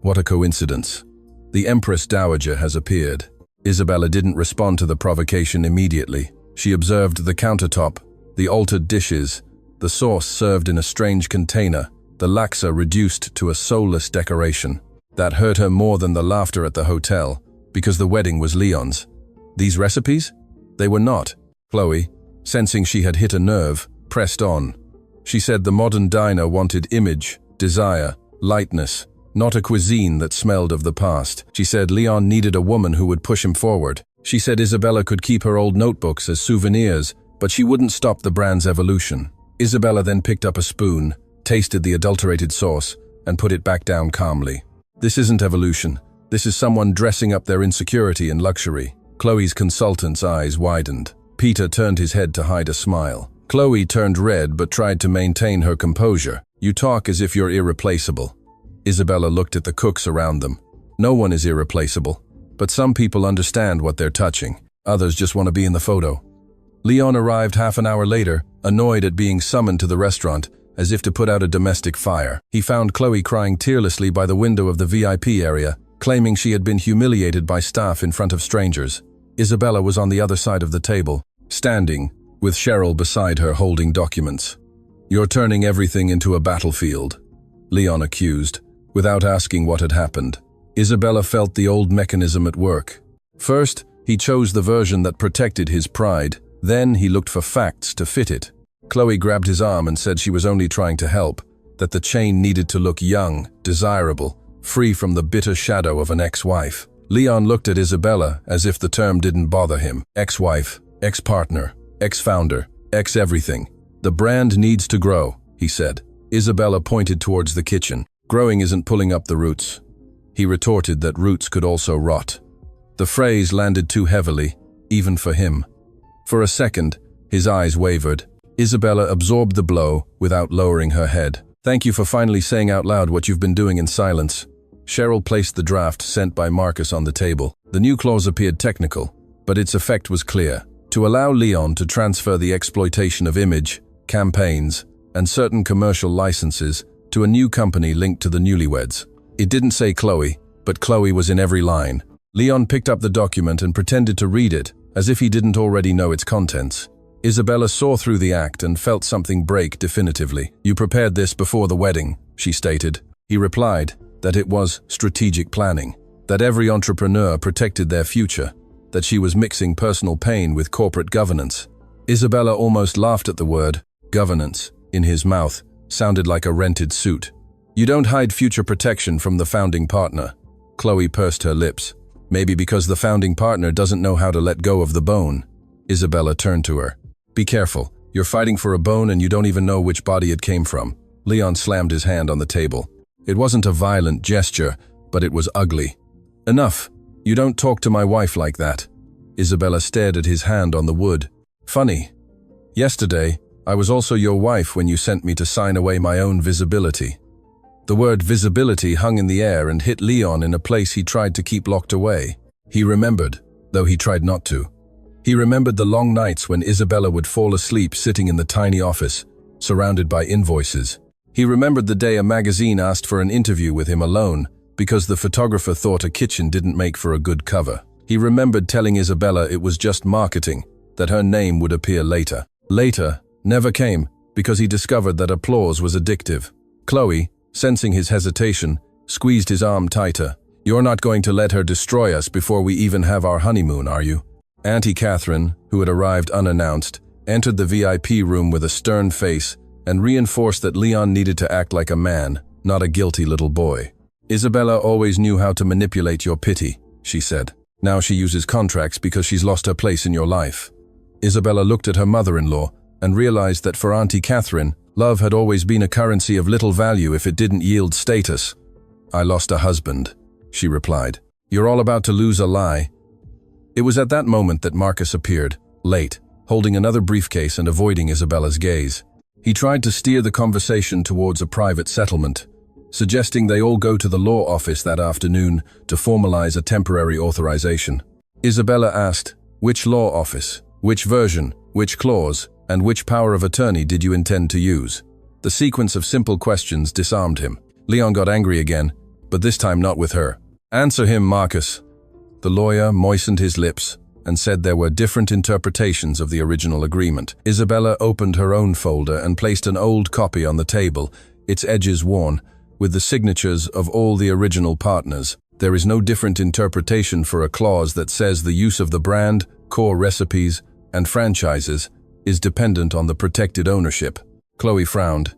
What a coincidence. The Empress Dowager has appeared. Isabella didn't respond to the provocation immediately. She observed the countertop, the altered dishes, the sauce served in a strange container, the laksa reduced to a soulless decoration. That hurt her more than the laughter at the hotel, because the wedding was Leon's. These recipes? They were not. Chloe, sensing she had hit a nerve, pressed on. She said the modern diner wanted image, desire, lightness, not a cuisine that smelled of the past. She said Leon needed a woman who would push him forward. She said Isabella could keep her old notebooks as souvenirs, but she wouldn't stop the brand's evolution. Isabella then picked up a spoon, tasted the adulterated sauce, and put it back down calmly. This isn't evolution. This is someone dressing up their insecurity in luxury. Chloe's consultant's eyes widened. Peter turned his head to hide a smile. Chloe turned red but tried to maintain her composure. You talk as if you're irreplaceable. Isabella looked at the cooks around them. No one is irreplaceable, but some people understand what they're touching. Others just want to be in the photo. Leon arrived half an hour later, annoyed at being summoned to the restaurant, as if to put out a domestic fire. He found Chloe crying tearlessly by the window of the VIP area, claiming she had been humiliated by staff in front of strangers. Isabella was on the other side of the table, standing, with Cheryl beside her holding documents. You're turning everything into a battlefield, Leon accused, without asking what had happened. Isabella felt the old mechanism at work. First, he chose the version that protected his pride. Then he looked for facts to fit it. Chloe grabbed his arm and said she was only trying to help, that the chain needed to look young, desirable, free from the bitter shadow of an ex-wife. Leon looked at Isabella as if the term didn't bother him. Ex-wife, ex-partner, ex-founder, ex-everything. The brand needs to grow, he said. Isabella pointed towards the kitchen. Growing isn't pulling up the roots. He retorted that roots could also rot. The phrase landed too heavily, even for him. For a second, his eyes wavered. Isabella absorbed the blow without lowering her head. "Thank you for finally saying out loud what you've been doing in silence." Cheryl placed the draft sent by Marcus on the table. The new clause appeared technical, but its effect was clear: to allow Leon to transfer the exploitation of image, campaigns, and certain commercial licenses to a new company linked to the newlyweds. It didn't say Chloe, but Chloe was in every line. Leon picked up the document and pretended to read it, as if he didn't already know its contents. Isabella saw through the act and felt something break definitively. "You prepared this before the wedding," she stated. He replied that it was strategic planning, that every entrepreneur protected their future, that she was mixing personal pain with corporate governance. Isabella almost laughed at the word governance in his mouth. Sounded like a rented suit. "You don't hide future protection from the founding partner." Chloe pursed her lips. "Maybe because the founding partner doesn't know how to let go of the bone." Isabella turned to her. "Be careful. You're fighting for a bone and you don't even know which body it came from." Leon slammed his hand on the table. It wasn't a violent gesture, but it was ugly. "Enough. You don't talk to my wife like that." Isabella stared at his hand on the wood. "Funny. Yesterday, I was also your wife when you sent me to sign away my own visibility." The word visibility hung in the air and hit Leon in a place he tried to keep locked away. He remembered, though he tried not to. He remembered the long nights when Isabella would fall asleep sitting in the tiny office, surrounded by invoices. He remembered the day a magazine asked for an interview with him alone because the photographer thought a kitchen didn't make for a good cover. He remembered telling Isabella it was just marketing, that her name would appear later. Later never came because he discovered that applause was addictive. Chloe, sensing his hesitation, squeezed his arm tighter. "You're not going to let her destroy us before we even have our honeymoon, are you?" Auntie Catherine, who had arrived unannounced, entered the VIP room with a stern face and reinforced that Leon needed to act like a man, not a guilty little boy. "Isabella always knew how to manipulate your pity," she said. "Now she uses contracts because she's lost her place in your life." Isabella looked at her mother-in-law and realized that for Auntie Catherine, love had always been a currency of little value if it didn't yield status. "I lost a husband," she replied. "You're all about to lose a lie." It was at that moment that Marcus appeared, late, holding another briefcase and avoiding Isabella's gaze. He tried to steer the conversation towards a private settlement, suggesting they all go to the law office that afternoon to formalize a temporary authorization. Isabella asked, "Which law office? Which version? Which clause? And which power of attorney did you intend to use?" The sequence of simple questions disarmed him. Leon got angry again, but this time not with her. "Answer him, Marcus." The lawyer moistened his lips and said there were different interpretations of the original agreement. Isabella opened her own folder and placed an old copy on the table, its edges worn, with the signatures of all the original partners. "There is no different interpretation for a clause that says the use of the brand, core recipes, and franchises is dependent on the protected ownership." Chloe frowned.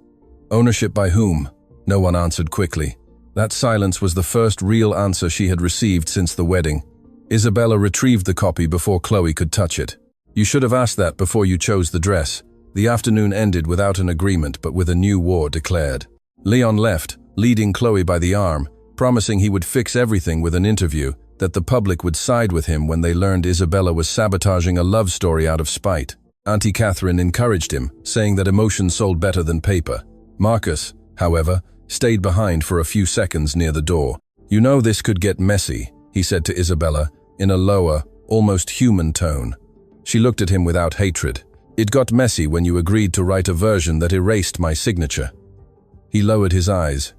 "Ownership by whom?" No one answered quickly. That silence was the first real answer she had received since the wedding. Isabella retrieved the copy before Chloe could touch it. "You should have asked that before you chose the dress." The afternoon ended without an agreement but with a new war declared. Leon left, leading Chloe by the arm, promising he would fix everything with an interview, that the public would side with him when they learned Isabella was sabotaging a love story out of spite. Auntie Catherine encouraged him, saying that emotion sold better than paper. Marcus, however, stayed behind for a few seconds near the door. "You know this could get messy," he said to Isabella, in a lower, almost human tone. She looked at him without hatred. "It got messy when you agreed to write a version that erased my signature." He lowered his eyes.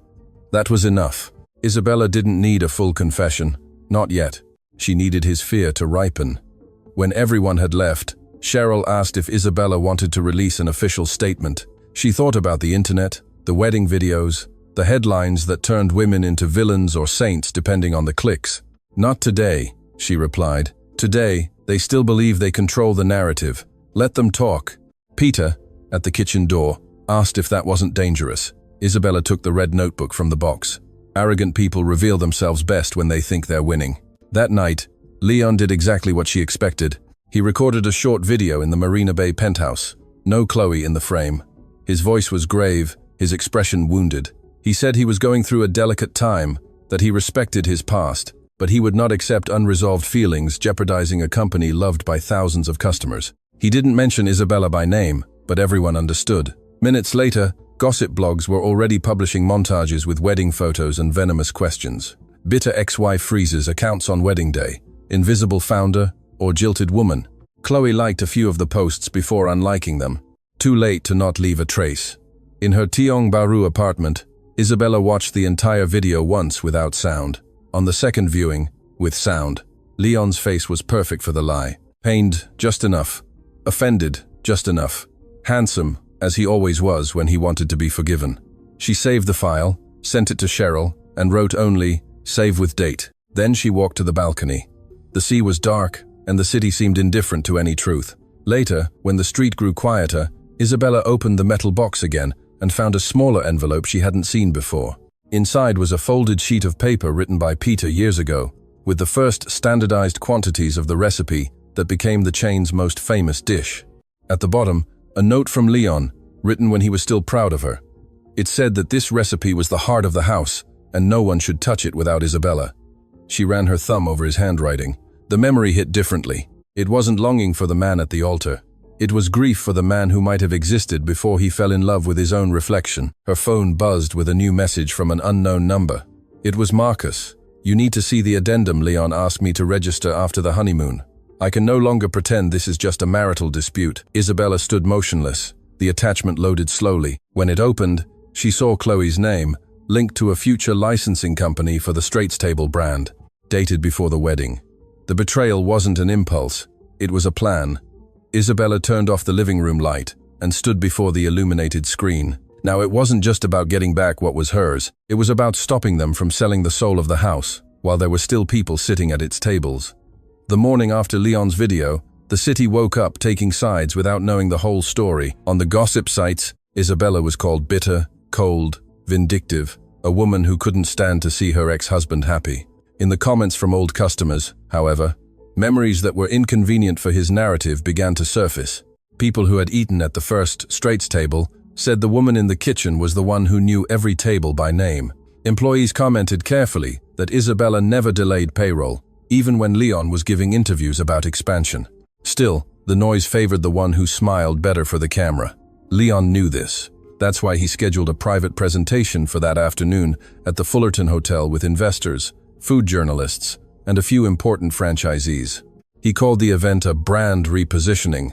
That was enough. Isabella didn't need a full confession. Not yet. She needed his fear to ripen. When everyone had left, Cheryl asked if Isabella wanted to release an official statement. She thought about the internet, the wedding videos, the headlines that turned women into villains or saints depending on the clicks. "Not today," she replied. "Today, they still believe they control the narrative. Let them talk." Peter, at the kitchen door, asked if that wasn't dangerous. Isabella took the red notebook from the box. Arrogant people reveal themselves best when they think they're winning. That night, Leon did exactly what she expected. He recorded a short video in the Marina Bay penthouse. No Chloe in the frame. His voice was grave, his expression wounded. He said he was going through a delicate time, that he respected his past, but he would not accept unresolved feelings jeopardizing a company loved by thousands of customers. He didn't mention Isabella by name, but everyone understood. Minutes later, gossip blogs were already publishing montages with wedding photos and venomous questions. Bitter ex-wife freezes accounts on wedding day. Invisible founder or jilted woman. Chloe liked a few of the posts before unliking them. Too late to not leave a trace. In her Tiong Bahru apartment, Isabella watched the entire video once without sound. On the second viewing, with sound, Leon's face was perfect for the lie. Pained, just enough. Offended, just enough. Handsome, as he always was when he wanted to be forgiven. She saved the file, sent it to Cheryl, and wrote only, "Save with date." Then she walked to the balcony. The sea was dark, and the city seemed indifferent to any truth. Later, when the street grew quieter, Isabella opened the metal box again and found a smaller envelope she hadn't seen before. Inside was a folded sheet of paper written by Peter years ago, with the first standardized quantities of the recipe that became the chain's most famous dish. At the bottom, a note from Leon, written when he was still proud of her. It said that this recipe was the heart of the house, and no one should touch it without Isabella. She ran her thumb over his handwriting. The memory hit differently. It wasn't longing for the man at the altar. It was grief for the man who might have existed before he fell in love with his own reflection. Her phone buzzed with a new message from an unknown number. It was Marcus. "You need to see the addendum Leon asked me to register after the honeymoon. I can no longer pretend this is just a marital dispute." Isabella stood motionless. The attachment loaded slowly. When it opened, she saw Chloe's name, linked to a future licensing company for the Straits Table brand, dated before the wedding. The betrayal wasn't an impulse. It was a plan. Isabella turned off the living room light and stood before the illuminated screen. Now it wasn't just about getting back what was hers. It was about stopping them from selling the soul of the house, while there were still people sitting at its tables. The morning after Leon's video, the city woke up taking sides without knowing the whole story. On the gossip sites, Isabella was called bitter, cold, vindictive, a woman who couldn't stand to see her ex-husband happy. In the comments from old customers, however, memories that were inconvenient for his narrative began to surface. People who had eaten at the first Straits Table said the woman in the kitchen was the one who knew every table by name. Employees commented carefully that Isabella never delayed payroll, even when Leon was giving interviews about expansion. Still, the noise favored the one who smiled better for the camera. Leon knew this. That's why he scheduled a private presentation for that afternoon at the Fullerton Hotel with investors, food journalists, and a few important franchisees. He called the event a brand repositioning,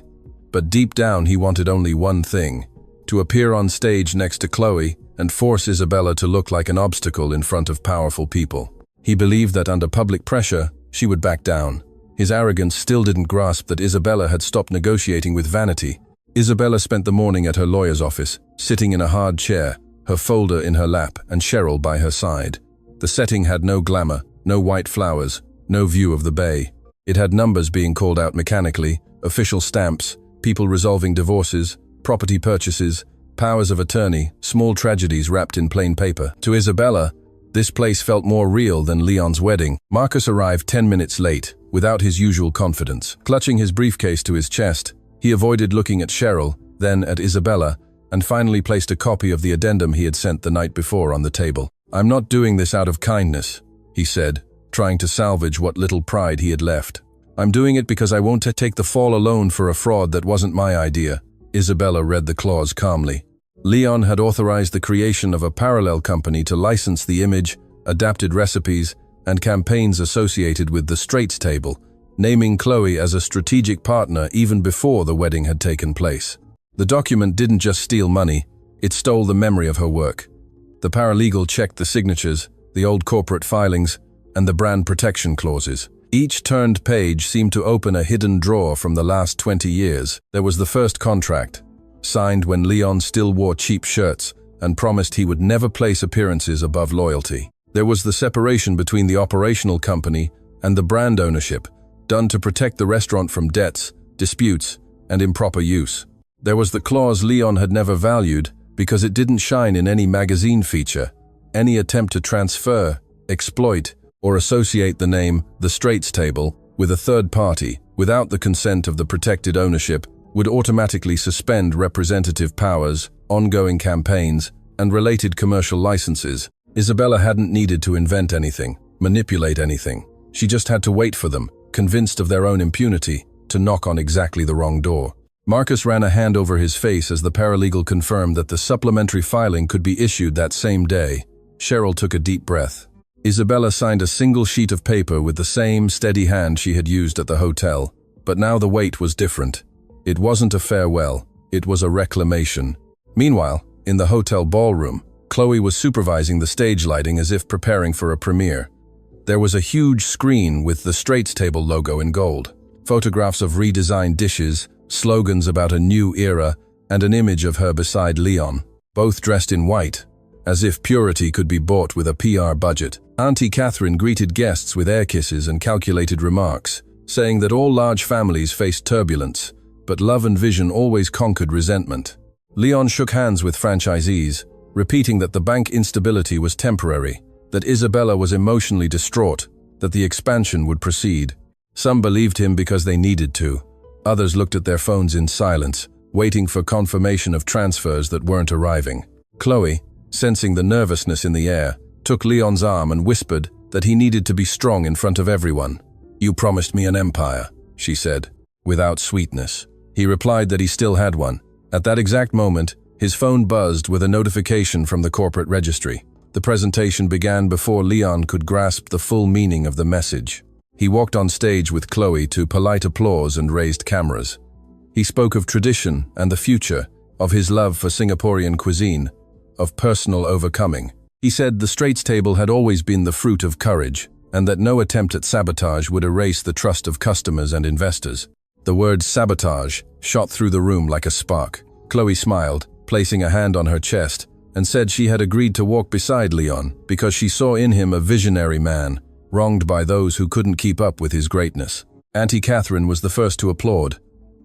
but deep down he wanted only one thing: to appear on stage next to Chloe and force Isabella to look like an obstacle in front of powerful people. He believed that under public pressure, she would back down. His arrogance still didn't grasp that Isabella had stopped negotiating with vanity. Isabella spent the morning at her lawyer's office, sitting in a hard chair, her folder in her lap and Cheryl by her side. The setting had no glamour, no white flowers, no view of the bay. It had numbers being called out mechanically, official stamps, people resolving divorces, property purchases, powers of attorney, small tragedies wrapped in plain paper. To Isabella, this place felt more real than Leon's wedding. Marcus arrived 10 minutes late, without his usual confidence. Clutching his briefcase to his chest, he avoided looking at Cheryl, then at Isabella, and finally placed a copy of the addendum he had sent the night before on the table. "I'm not doing this out of kindness," he said, trying to salvage what little pride he had left. "I'm doing it because I won't take the fall alone for a fraud that wasn't my idea." Isabella read the clause calmly. Leon had authorized the creation of a parallel company to license the image, adapted recipes, and campaigns associated with the Straits Table, naming Chloe as a strategic partner even before the wedding had taken place. The document didn't just steal money, it stole the memory of her work. The paralegal checked the signatures, the old corporate filings, and the brand protection clauses. Each turned page seemed to open a hidden drawer from the last 20 years. There was the first contract, signed when Leon still wore cheap shirts and promised he would never place appearances above loyalty. There was the separation between the operational company and the brand ownership, done to protect the restaurant from debts, disputes, and improper use. There was the clause Leon had never valued because it didn't shine in any magazine feature. Any attempt to transfer, exploit, or associate the name The Straits Table with a third party without the consent of the protected ownership would automatically suspend representative powers, ongoing campaigns, and related commercial licenses. Isabella hadn't needed to invent anything, manipulate anything. She just had to wait for them, convinced of their own impunity, to knock on exactly the wrong door. Marcus ran a hand over his face as the paralegal confirmed that the supplementary filing could be issued that same day. Cheryl took a deep breath. Isabella signed a single sheet of paper with the same steady hand she had used at the hotel. But now the wait was different. It wasn't a farewell, it was a reclamation. Meanwhile, in the hotel ballroom, Chloe was supervising the stage lighting as if preparing for a premiere. There was a huge screen with the Straits Table logo in gold, photographs of redesigned dishes, slogans about a new era, and an image of her beside Leon, both dressed in white, as if purity could be bought with a PR budget. Auntie Catherine greeted guests with air kisses and calculated remarks, saying that all large families faced turbulence, but love and vision always conquered resentment. Leon shook hands with franchisees, repeating that the bank instability was temporary, that Isabella was emotionally distraught, that the expansion would proceed. Some believed him because they needed to. Others looked at their phones in silence, waiting for confirmation of transfers that weren't arriving. Chloe, sensing the nervousness in the air, took Leon's arm and whispered that he needed to be strong in front of everyone. "You promised me an empire," she said, without sweetness. He replied that he still had one. At that exact moment, his phone buzzed with a notification from the corporate registry. The presentation began before Leon could grasp the full meaning of the message. He walked on stage with Chloe to polite applause and raised cameras. He spoke of tradition and the future, of his love for Singaporean cuisine, of personal overcoming. He said the Straits Table had always been the fruit of courage, and that no attempt at sabotage would erase the trust of customers and investors. The word sabotage shot through the room like a spark. Chloe smiled, placing a hand on her chest, and said she had agreed to walk beside Leon because she saw in him a visionary man, wronged by those who couldn't keep up with his greatness. Auntie Catherine was the first to applaud.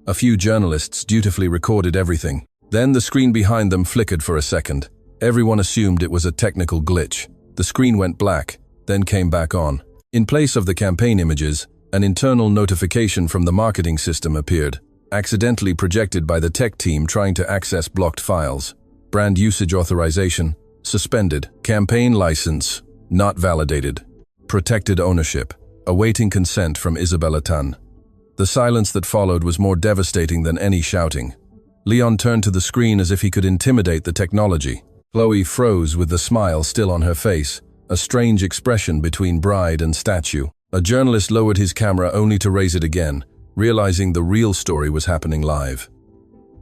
A few journalists dutifully recorded everything. Then the screen behind them flickered for a second. Everyone assumed it was a technical glitch. The screen went black, then came back on. In place of the campaign images, an internal notification from the marketing system appeared, accidentally projected by the tech team trying to access blocked files. Brand usage authorization suspended. Campaign license not validated. Protected ownership, awaiting consent from Isabella Tan. The silence that followed was more devastating than any shouting. Leon turned to the screen as if he could intimidate the technology. Chloe froze with the smile still on her face, a strange expression between bride and statue. A journalist lowered his camera only to raise it again, realizing the real story was happening live.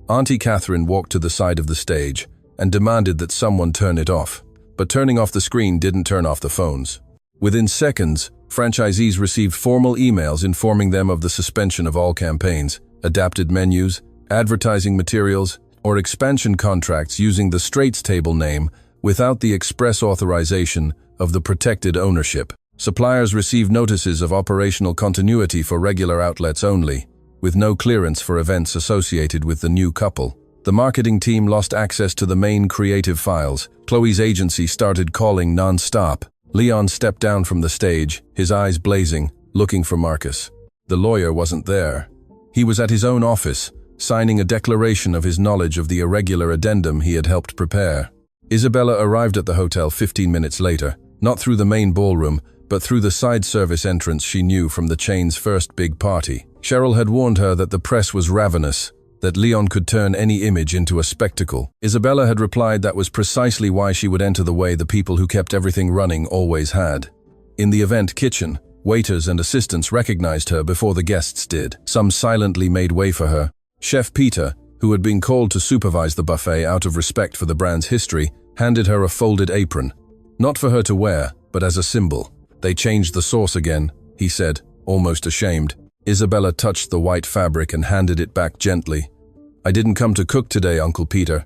Auntie Catherine walked to the side of the stage and demanded that someone turn it off, but turning off the screen didn't turn off the phones. Within seconds, franchisees received formal emails informing them of the suspension of all campaigns, adapted menus, advertising materials, or expansion contracts using the Straits Table name without the express authorization of the protected ownership. Suppliers received notices of operational continuity for regular outlets only, with no clearance for events associated with the new couple. The marketing team lost access to the main creative files. Chloe's agency started calling non-stop. Leon stepped down from the stage, his eyes blazing, looking for Marcus. The lawyer wasn't there. He was at his own office, signing a declaration of his knowledge of the irregular addendum he had helped prepare. Isabella arrived at the hotel 15 minutes later, not through the main ballroom, but through the side service entrance she knew from the chain's first big party. Cheryl had warned her that the press was ravenous, that Leon could turn any image into a spectacle. Isabella had replied that was precisely why she would enter the way the people who kept everything running always had. In the event kitchen, waiters and assistants recognized her before the guests did. Some silently made way for her. Chef Peter, who had been called to supervise the buffet out of respect for the brand's history, handed her a folded apron. Not for her to wear, but as a symbol. "They changed the sauce again," he said, almost ashamed. Isabella touched the white fabric and handed it back gently. "I didn't come to cook today, Uncle Peter.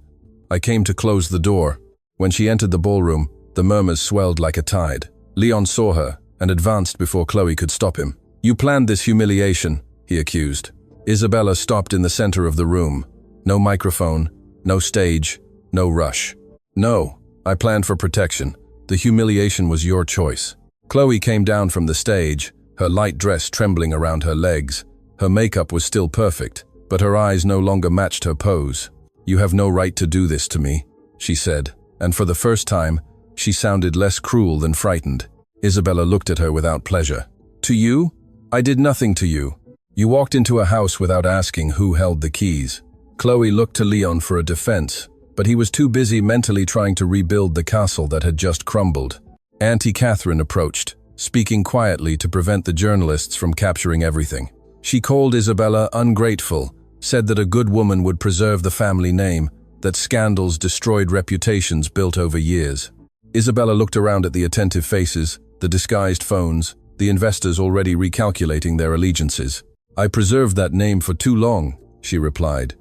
I came to close the door." When she entered the ballroom, the murmurs swelled like a tide. Leon saw her and advanced before Chloe could stop him. "You planned this humiliation," he accused. Isabella stopped in the center of the room. No microphone, no stage, no rush. "No, I planned for protection. The humiliation was your choice." Chloe came down from the stage, her light dress trembling around her legs. Her makeup was still perfect, but her eyes no longer matched her pose. "You have no right to do this to me," she said, and for the first time, she sounded less cruel than frightened. Isabella looked at her without pleasure. To you? I did nothing to you. You walked into a house without asking who held the keys. Chloe looked to Leon for a defense, but he was too busy mentally trying to rebuild the castle that had just crumbled. Auntie Catherine approached, speaking quietly to prevent the journalists from capturing everything. She called Isabella ungrateful, said that a good woman would preserve the family name, that scandals destroyed reputations built over years. Isabella looked around at the attentive faces, the disguised phones, the investors already recalculating their allegiances. I preserved that name for too long, she replied.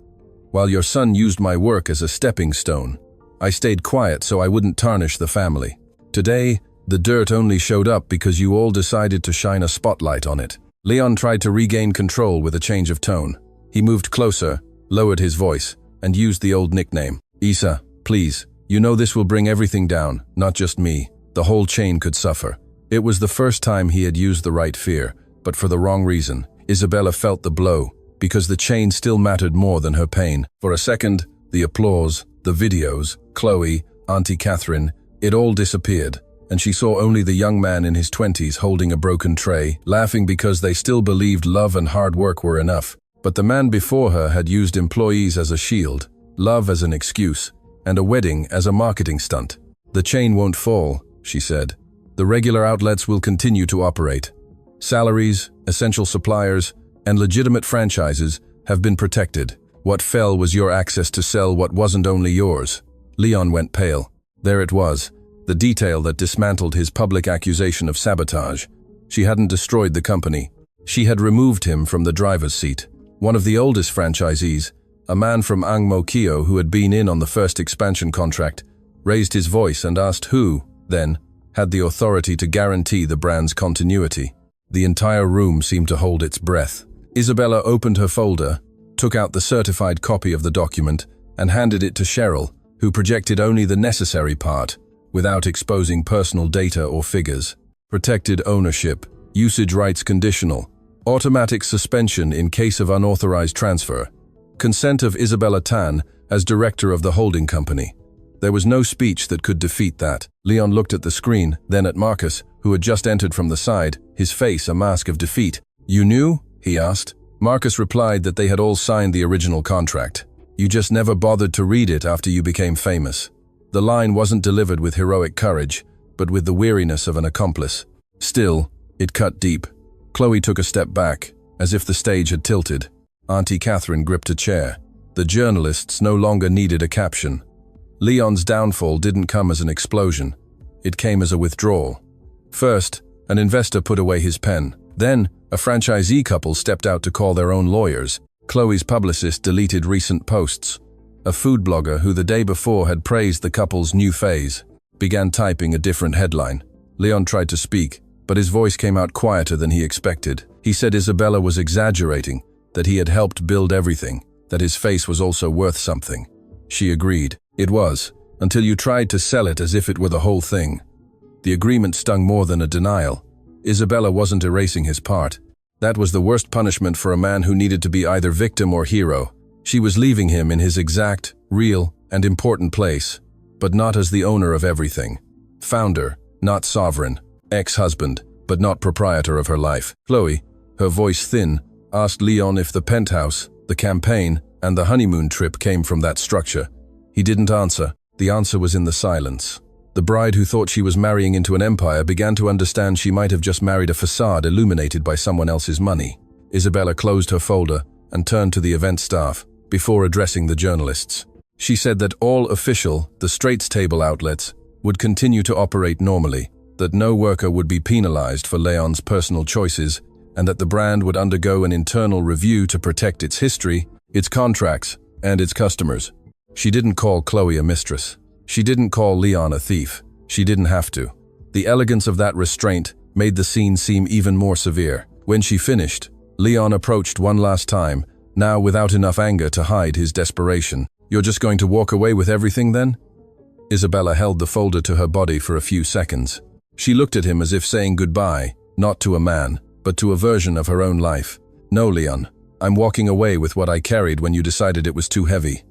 While your son used my work as a stepping stone, I stayed quiet so I wouldn't tarnish the family. Today, the dirt only showed up because you all decided to shine a spotlight on it. Leon tried to regain control with a change of tone. He moved closer, lowered his voice, and used the old nickname. Isa, please, you know this will bring everything down, not just me. The whole chain could suffer. It was the first time he had used the right fear, but for the wrong reason. Isabella felt the blow, because the chain still mattered more than her pain. For a second, the applause, the videos, Chloe, Auntie Catherine, it all disappeared, and she saw only the young man in his 20s holding a broken tray, laughing because they still believed love and hard work were enough. But the man before her had used employees as a shield, love as an excuse, and a wedding as a marketing stunt. The chain won't fall, she said. The regular outlets will continue to operate. Salaries, essential suppliers, and legitimate franchises have been protected. What fell was your access to sell what wasn't only yours. Leon went pale. There it was, the detail that dismantled his public accusation of sabotage. She hadn't destroyed the company. She had removed him from the driver's seat. One of the oldest franchisees, a man from Angmo Kyo who had been in on the first expansion contract, raised his voice and asked who, then, had the authority to guarantee the brand's continuity. The entire room seemed to hold its breath. Isabella opened her folder, took out the certified copy of the document, and handed it to Cheryl, who projected only the necessary part, without exposing personal data or figures. Protected ownership, usage rights conditional, automatic suspension in case of unauthorized transfer, consent of Isabella Tan as director of the holding company. There was no speech that could defeat that. Leon looked at the screen, then at Marcus, who had just entered from the side, his face a mask of defeat. You knew? He asked. Marcus replied that they had all signed the original contract. You just never bothered to read it after you became famous. The line wasn't delivered with heroic courage, but with the weariness of an accomplice. Still, it cut deep. Chloe took a step back, as if the stage had tilted. Auntie Catherine gripped a chair. The journalists no longer needed a caption. Leon's downfall didn't come as an explosion. It came as a withdrawal. First, an investor put away his pen. Then, a franchisee couple stepped out to call their own lawyers. Chloe's publicist deleted recent posts. A food blogger who the day before had praised the couple's new phase began typing a different headline. Leon tried to speak, but his voice came out quieter than he expected. He said Isabella was exaggerating, that he had helped build everything, that his face was also worth something. She agreed. It was, until you tried to sell it as if it were the whole thing. The agreement stung more than a denial. Isabella wasn't erasing his part. That was the worst punishment for a man who needed to be either victim or hero. She was leaving him in his exact, real, and important place, but not as the owner of everything. Founder, not sovereign. Ex-husband, but not proprietor of her life. Chloe, her voice thin, asked Leon if the penthouse, the campaign, and the honeymoon trip came from that structure. He didn't answer. The answer was in the silence. The bride who thought she was marrying into an empire began to understand she might have just married a facade illuminated by someone else's money. Isabella closed her folder and turned to the event staff before addressing the journalists. She said that all official, the Straits Table outlets, would continue to operate normally, that no worker would be penalized for Leon's personal choices, and that the brand would undergo an internal review to protect its history, its contracts, and its customers. She didn't call Chloe a mistress. She didn't call Leon a thief. She didn't have to. The elegance of that restraint made the scene seem even more severe. When she finished, Leon approached one last time, now without enough anger to hide his desperation. You're just going to walk away with everything then? Isabella held the folder to her body for a few seconds. She looked at him as if saying goodbye, not to a man, but to a version of her own life. No, Leon, I'm walking away with what I carried when you decided it was too heavy.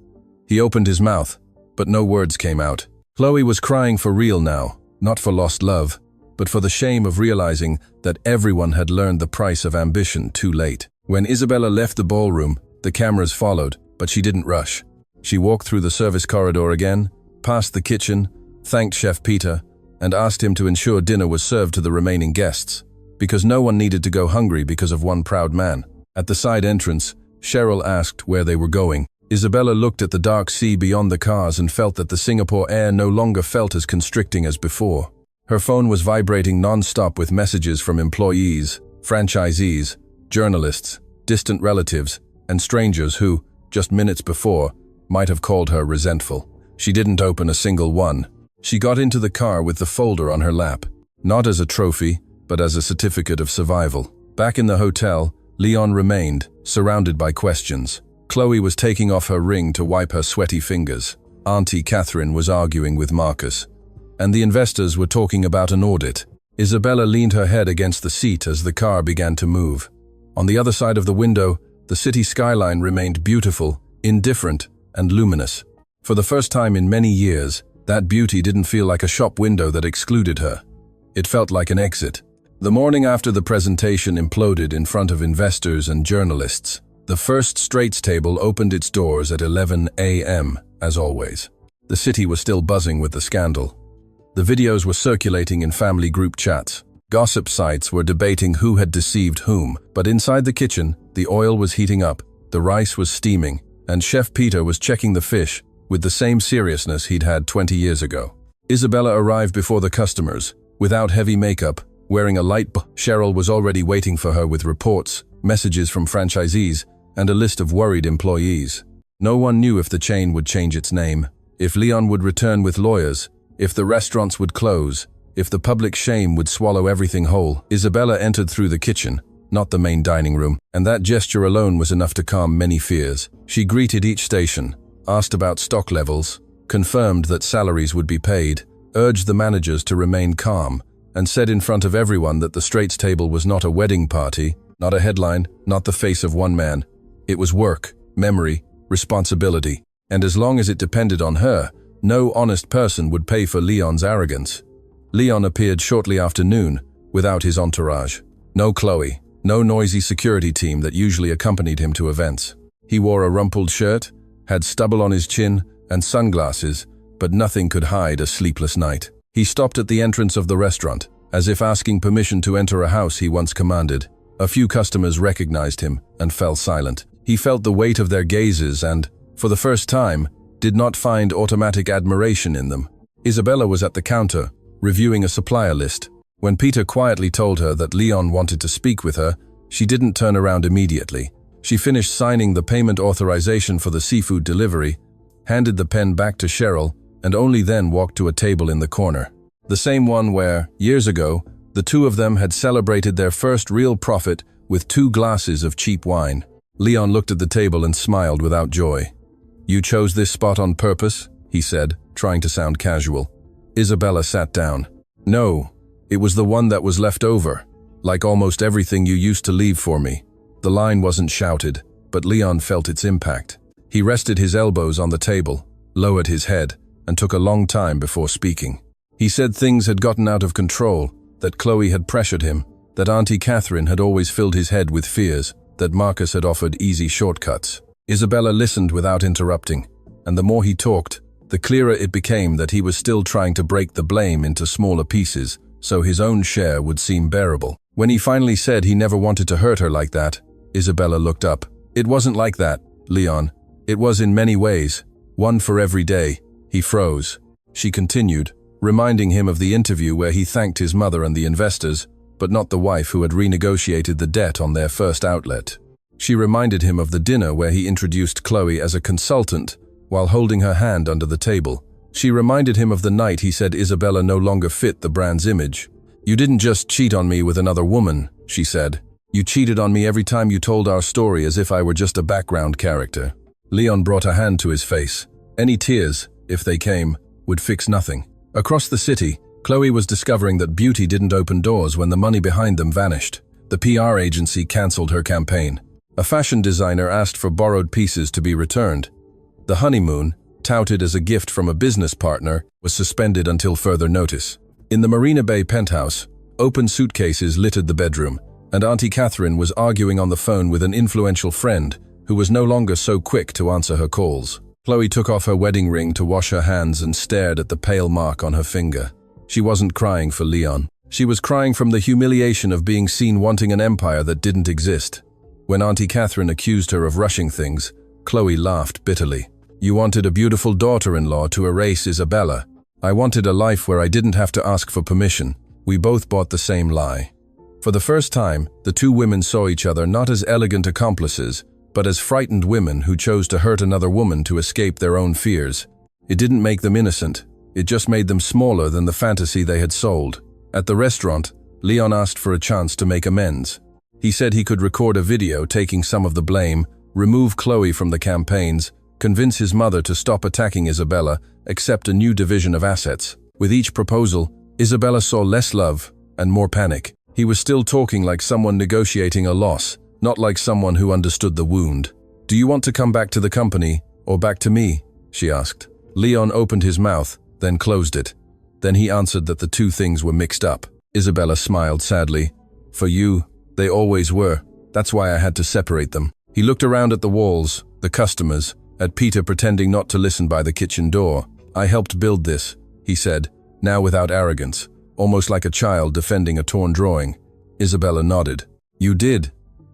He opened his mouth, but no words came out. Chloe was crying for real now, not for lost love, but for the shame of realizing that everyone had learned the price of ambition too late. When Isabella left the ballroom, the cameras followed, but she didn't rush. She walked through the service corridor again, past the kitchen, thanked Chef Peter, and asked him to ensure dinner was served to the remaining guests, because no one needed to go hungry because of one proud man. At the side entrance, Cheryl asked where they were going. Isabella looked at the dark sea beyond the cars and felt that the Singapore air no longer felt as constricting as before. Her phone was vibrating non-stop with messages from employees, franchisees, journalists, distant relatives, and strangers who, just minutes before, might have called her resentful. She didn't open a single one. She got into the car with the folder on her lap, not as a trophy, but as a certificate of survival. Back in the hotel, Leon remained, surrounded by questions. Chloe was taking off her ring to wipe her sweaty fingers. Auntie Catherine was arguing with Marcus, and the investors were talking about an audit. Isabella leaned her head against the seat as the car began to move. On the other side of the window, the city skyline remained beautiful, indifferent, and luminous. For the first time in many years, that beauty didn't feel like a shop window that excluded her. It felt like an exit. The morning after the presentation imploded in front of investors and journalists, the first Straits table opened its doors at 11 a.m., as always. The city was still buzzing with the scandal. The videos were circulating in family group chats. Gossip sites were debating who had deceived whom, but inside the kitchen, the oil was heating up, the rice was steaming, and Chef Peter was checking the fish with the same seriousness he'd had 20 years ago. Isabella arrived before the customers, without heavy makeup, wearing a light Cheryl was already waiting for her with reports, messages from franchisees, and a list of worried employees. No one knew if the chain would change its name, if Leon would return with lawyers, if the restaurants would close, if the public shame would swallow everything whole. Isabella entered through the kitchen, not the main dining room, and that gesture alone was enough to calm many fears. She greeted each station, asked about stock levels, confirmed that salaries would be paid, urged the managers to remain calm, and said in front of everyone that the Straits table was not a wedding party, not a headline, not the face of one man. It was work, memory, responsibility, and as long as it depended on her, no honest person would pay for Leon's arrogance. Leon appeared shortly after noon, without his entourage. No Chloe, no noisy security team that usually accompanied him to events. He wore a rumpled shirt, had stubble on his chin, and sunglasses, but nothing could hide a sleepless night. He stopped at the entrance of the restaurant, as if asking permission to enter a house he once commanded. A few customers recognized him and fell silent. He felt the weight of their gazes and, for the first time, did not find automatic admiration in them. Isabella was at the counter, reviewing a supplier list. When Peter quietly told her that Leon wanted to speak with her, she didn't turn around immediately. She finished signing the payment authorization for the seafood delivery, handed the pen back to Cheryl, and only then walked to a table in the corner. The same one where, years ago, the two of them had celebrated their first real profit with 2 glasses of cheap wine. Leon looked at the table and smiled without joy. "You chose this spot on purpose?" he said, trying to sound casual. Isabella sat down. "No, it was the one that was left over, like almost everything you used to leave for me." The line wasn't shouted, but Leon felt its impact. He rested his elbows on the table, lowered his head, and took a long time before speaking. He said things had gotten out of control, that Chloe had pressured him, that Auntie Catherine had always filled his head with fears, that Marcus had offered easy shortcuts. Isabella listened without interrupting, and the more he talked, the clearer it became that he was still trying to break the blame into smaller pieces, so his own share would seem bearable. When he finally said he never wanted to hurt her like that, Isabella looked up. "It wasn't like that, Leon. It was in many ways. One for every day." He froze. She continued, reminding him of the interview where he thanked his mother and the investors, but not the wife who had renegotiated the debt on their first outlet. She reminded him of the dinner where he introduced Chloe as a consultant while holding her hand under the table. She reminded him of the night he said Isabella no longer fit the brand's image. "You didn't just cheat on me with another woman," she said. "You cheated on me every time you told our story as if I were just a background character." Leon brought a hand to his face. Any tears, if they came, would fix nothing. Across the city, Chloe was discovering that beauty didn't open doors when the money behind them vanished. The PR agency cancelled her campaign. A fashion designer asked for borrowed pieces to be returned. The honeymoon, touted as a gift from a business partner, was suspended until further notice. In the Marina Bay penthouse, Open suitcases littered the bedroom, and Auntie Catherine was arguing on the phone with an influential friend who was no longer so quick to answer her calls. Chloe took off her wedding ring to wash her hands and stared at the pale mark on her finger. She wasn't crying for Leon. She was crying from the humiliation of being seen wanting an empire that didn't exist. When Auntie Catherine accused her of rushing things, Chloe laughed bitterly. "You wanted a beautiful daughter-in-law to erase Isabella. I wanted a life where I didn't have to ask for permission. We both bought the same lie." For the first time, the two women saw each other not as elegant accomplices, but as frightened women who chose to hurt another woman to escape their own fears. It didn't make them innocent. It just made them smaller than the fantasy they had sold. At the restaurant, Leon asked for a chance to make amends. He said he could record a video taking some of the blame, remove Chloe from the campaigns, convince his mother to stop attacking Isabella, accept a new division of assets. With each proposal, Isabella saw less love and more panic. He was still talking like someone negotiating a loss, not like someone who understood the wound. "Do you want to come back to the company, or back to me?" she asked. Leon opened his mouth, then closed it. Then he answered that the two things were mixed up. Isabella smiled sadly. "For you, they always were. That's why I had to separate them." He looked around at the walls, the customers, at Peter pretending not to listen by the kitchen door. "I helped build this," he said, now without arrogance, almost like a child defending a torn drawing. Isabella nodded. "You did,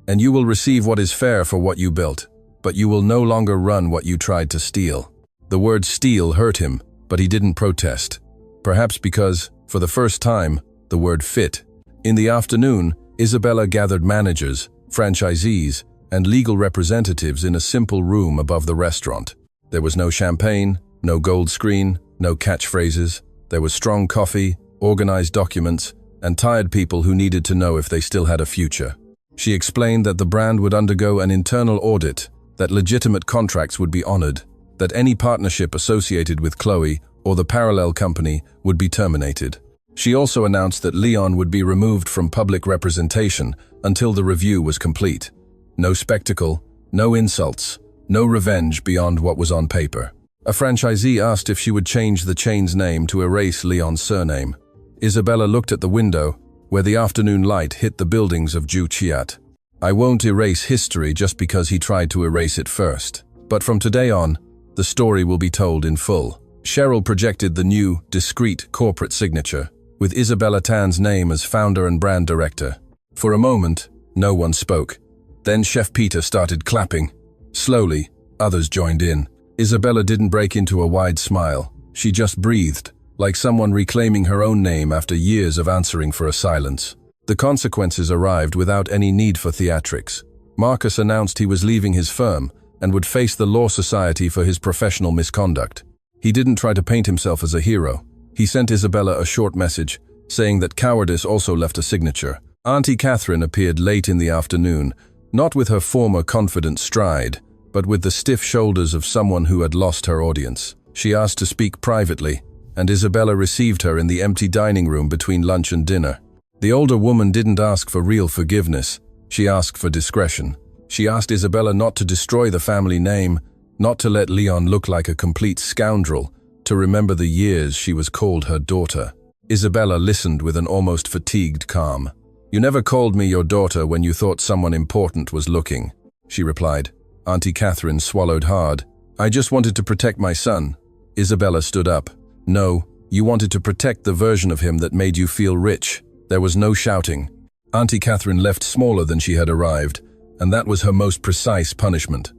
and you will receive what is fair for what you built, but you will no longer run what you tried to steal." The word steal hurt him, but he didn't protest. Perhaps because, for the first time, the word fit. In the afternoon, Isabella gathered managers, franchisees, and legal representatives in a simple room above the restaurant. There was no champagne, no gold screen, no catchphrases. There was strong coffee, organized documents, and tired people who needed to know if they still had a future. She explained that the brand would undergo an internal audit, that legitimate contracts would be honored, that any partnership associated with Chloe or the parallel company would be terminated. She also announced that Leon would be removed from public representation until the review was complete. No spectacle, no insults, no revenge beyond what was on paper. A franchisee asked if she would change the chain's name to erase Leon's surname. Isabella looked at the window, where the afternoon light hit the buildings of Juchiat. "I won't erase history just because he tried to erase it first. But from today on, the story will be told in full." Cheryl projected the new, discreet corporate signature, with Isabella Tan's name as founder and brand director. For a moment, no one spoke. Then Chef Peter started clapping. Slowly, others joined in. Isabella didn't break into a wide smile. She just breathed, like someone reclaiming her own name after years of answering for a silence. The consequences arrived without any need for theatrics. Marcus announced he was leaving his firm and would face the Law Society for his professional misconduct. He didn't try to paint himself as a hero. He sent Isabella a short message, saying that cowardice also left a signature. Auntie Catherine appeared late in the afternoon, not with her former confident stride, but with the stiff shoulders of someone who had lost her audience. She asked to speak privately, and Isabella received her in the empty dining room between lunch and dinner. The older woman didn't ask for real forgiveness. She asked for discretion. She asked Isabella not to destroy the family name, not to let Leon look like a complete scoundrel, to remember the years she was called her daughter. Isabella listened with an almost fatigued calm. "You never called me your daughter when you thought someone important was looking," she replied. Auntie Catherine swallowed hard. "I just wanted to protect my son." Isabella stood up. "No, you wanted to protect the version of him that made you feel rich." There was no shouting. Auntie Catherine left smaller than she had arrived, and that was her most precise punishment.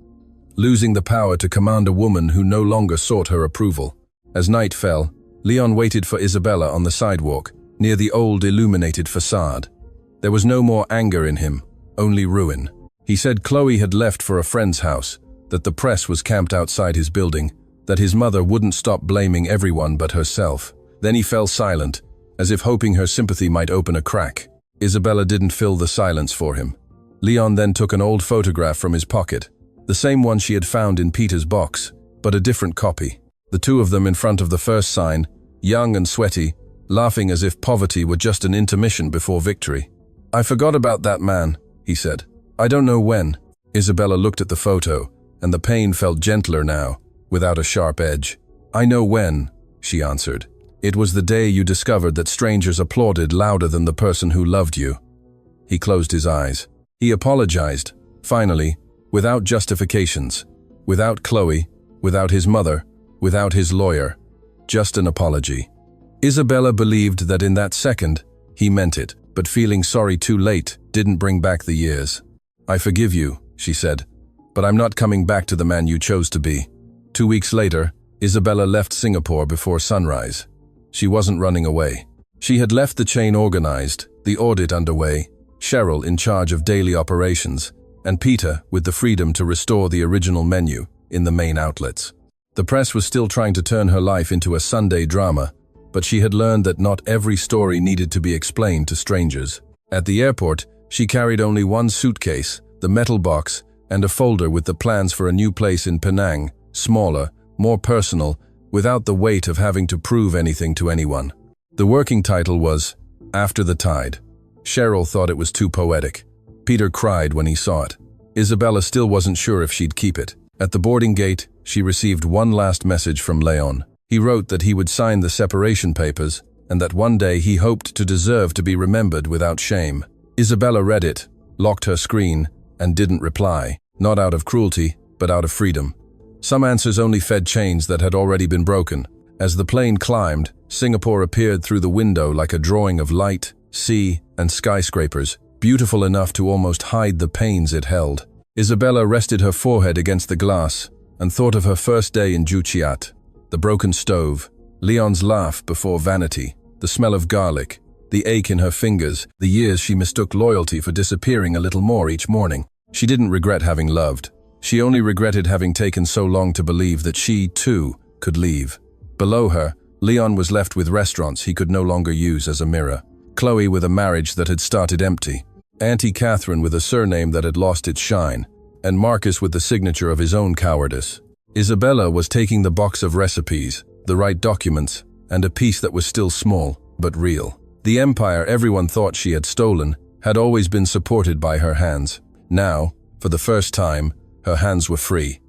Losing the power to command a woman who no longer sought her approval. As night fell, Leon waited for Isabella on the sidewalk, near the old illuminated facade. There was no more anger in him, only ruin. He said Chloe had left for a friend's house, that the press was camped outside his building, that his mother wouldn't stop blaming everyone but herself. Then he fell silent, as if hoping her sympathy might open a crack. Isabella didn't fill the silence for him. Leon then took an old photograph from his pocket, the same one she had found in Peter's box, but a different copy. The two of them in front of the first sign, young and sweaty, laughing as if poverty were just an intermission before victory. "I forgot about that man," he said. "I don't know when." Isabella looked at the photo, and the pain felt gentler now, without a sharp edge. "I know when," she answered. It was the day you discovered that strangers applauded louder than the person who loved you. He closed his eyes. He apologized, finally, without justifications, without Chloe, without his mother, without his lawyer. Just an apology. Isabella believed that in that second, he meant it, but feeling sorry too late didn't bring back the years. "I forgive you," she said, "but I'm not coming back to the man you chose to be." 2 weeks later, Isabella left Singapore before sunrise. She wasn't running away. She had left the chain organized, the audit underway, Cheryl in charge of daily operations, and Peter with the freedom to restore the original menu in the main outlets. The press was still trying to turn her life into a Sunday drama, but she had learned that not every story needed to be explained to strangers. At the airport, she carried only one suitcase, the metal box, and a folder with the plans for a new place in Penang, smaller, more personal, without the weight of having to prove anything to anyone. The working title was After the Tide. Cheryl thought it was too poetic. Peter cried when he saw it. Isabella still wasn't sure if she'd keep it. At the boarding gate, she received one last message from Leon. He wrote that he would sign the separation papers and that one day he hoped to deserve to be remembered without shame. Isabella read it, locked her screen, and didn't reply, not out of cruelty, but out of freedom. Some answers only fed chains that had already been broken. As the plane climbed, Singapore appeared through the window like a drawing of light, sea, and skyscrapers, beautiful enough to almost hide the pains it held. Isabella rested her forehead against the glass and thought of her first day in Juchiat, the broken stove, Leon's laugh before vanity, the smell of garlic, the ache in her fingers, the years she mistook loyalty for disappearing a little more each morning. She didn't regret having loved. She only regretted having taken so long to believe that she, too, could leave. Below her, Leon was left with restaurants he could no longer use as a mirror. Chloe with a marriage that had started empty. Auntie Catherine with a surname that had lost its shine. And Marcus with the signature of his own cowardice. Isabella was taking the box of recipes, the right documents, and a piece that was still small, but real. The empire everyone thought she had stolen had always been supported by her hands. Now, for the first time, her hands were free.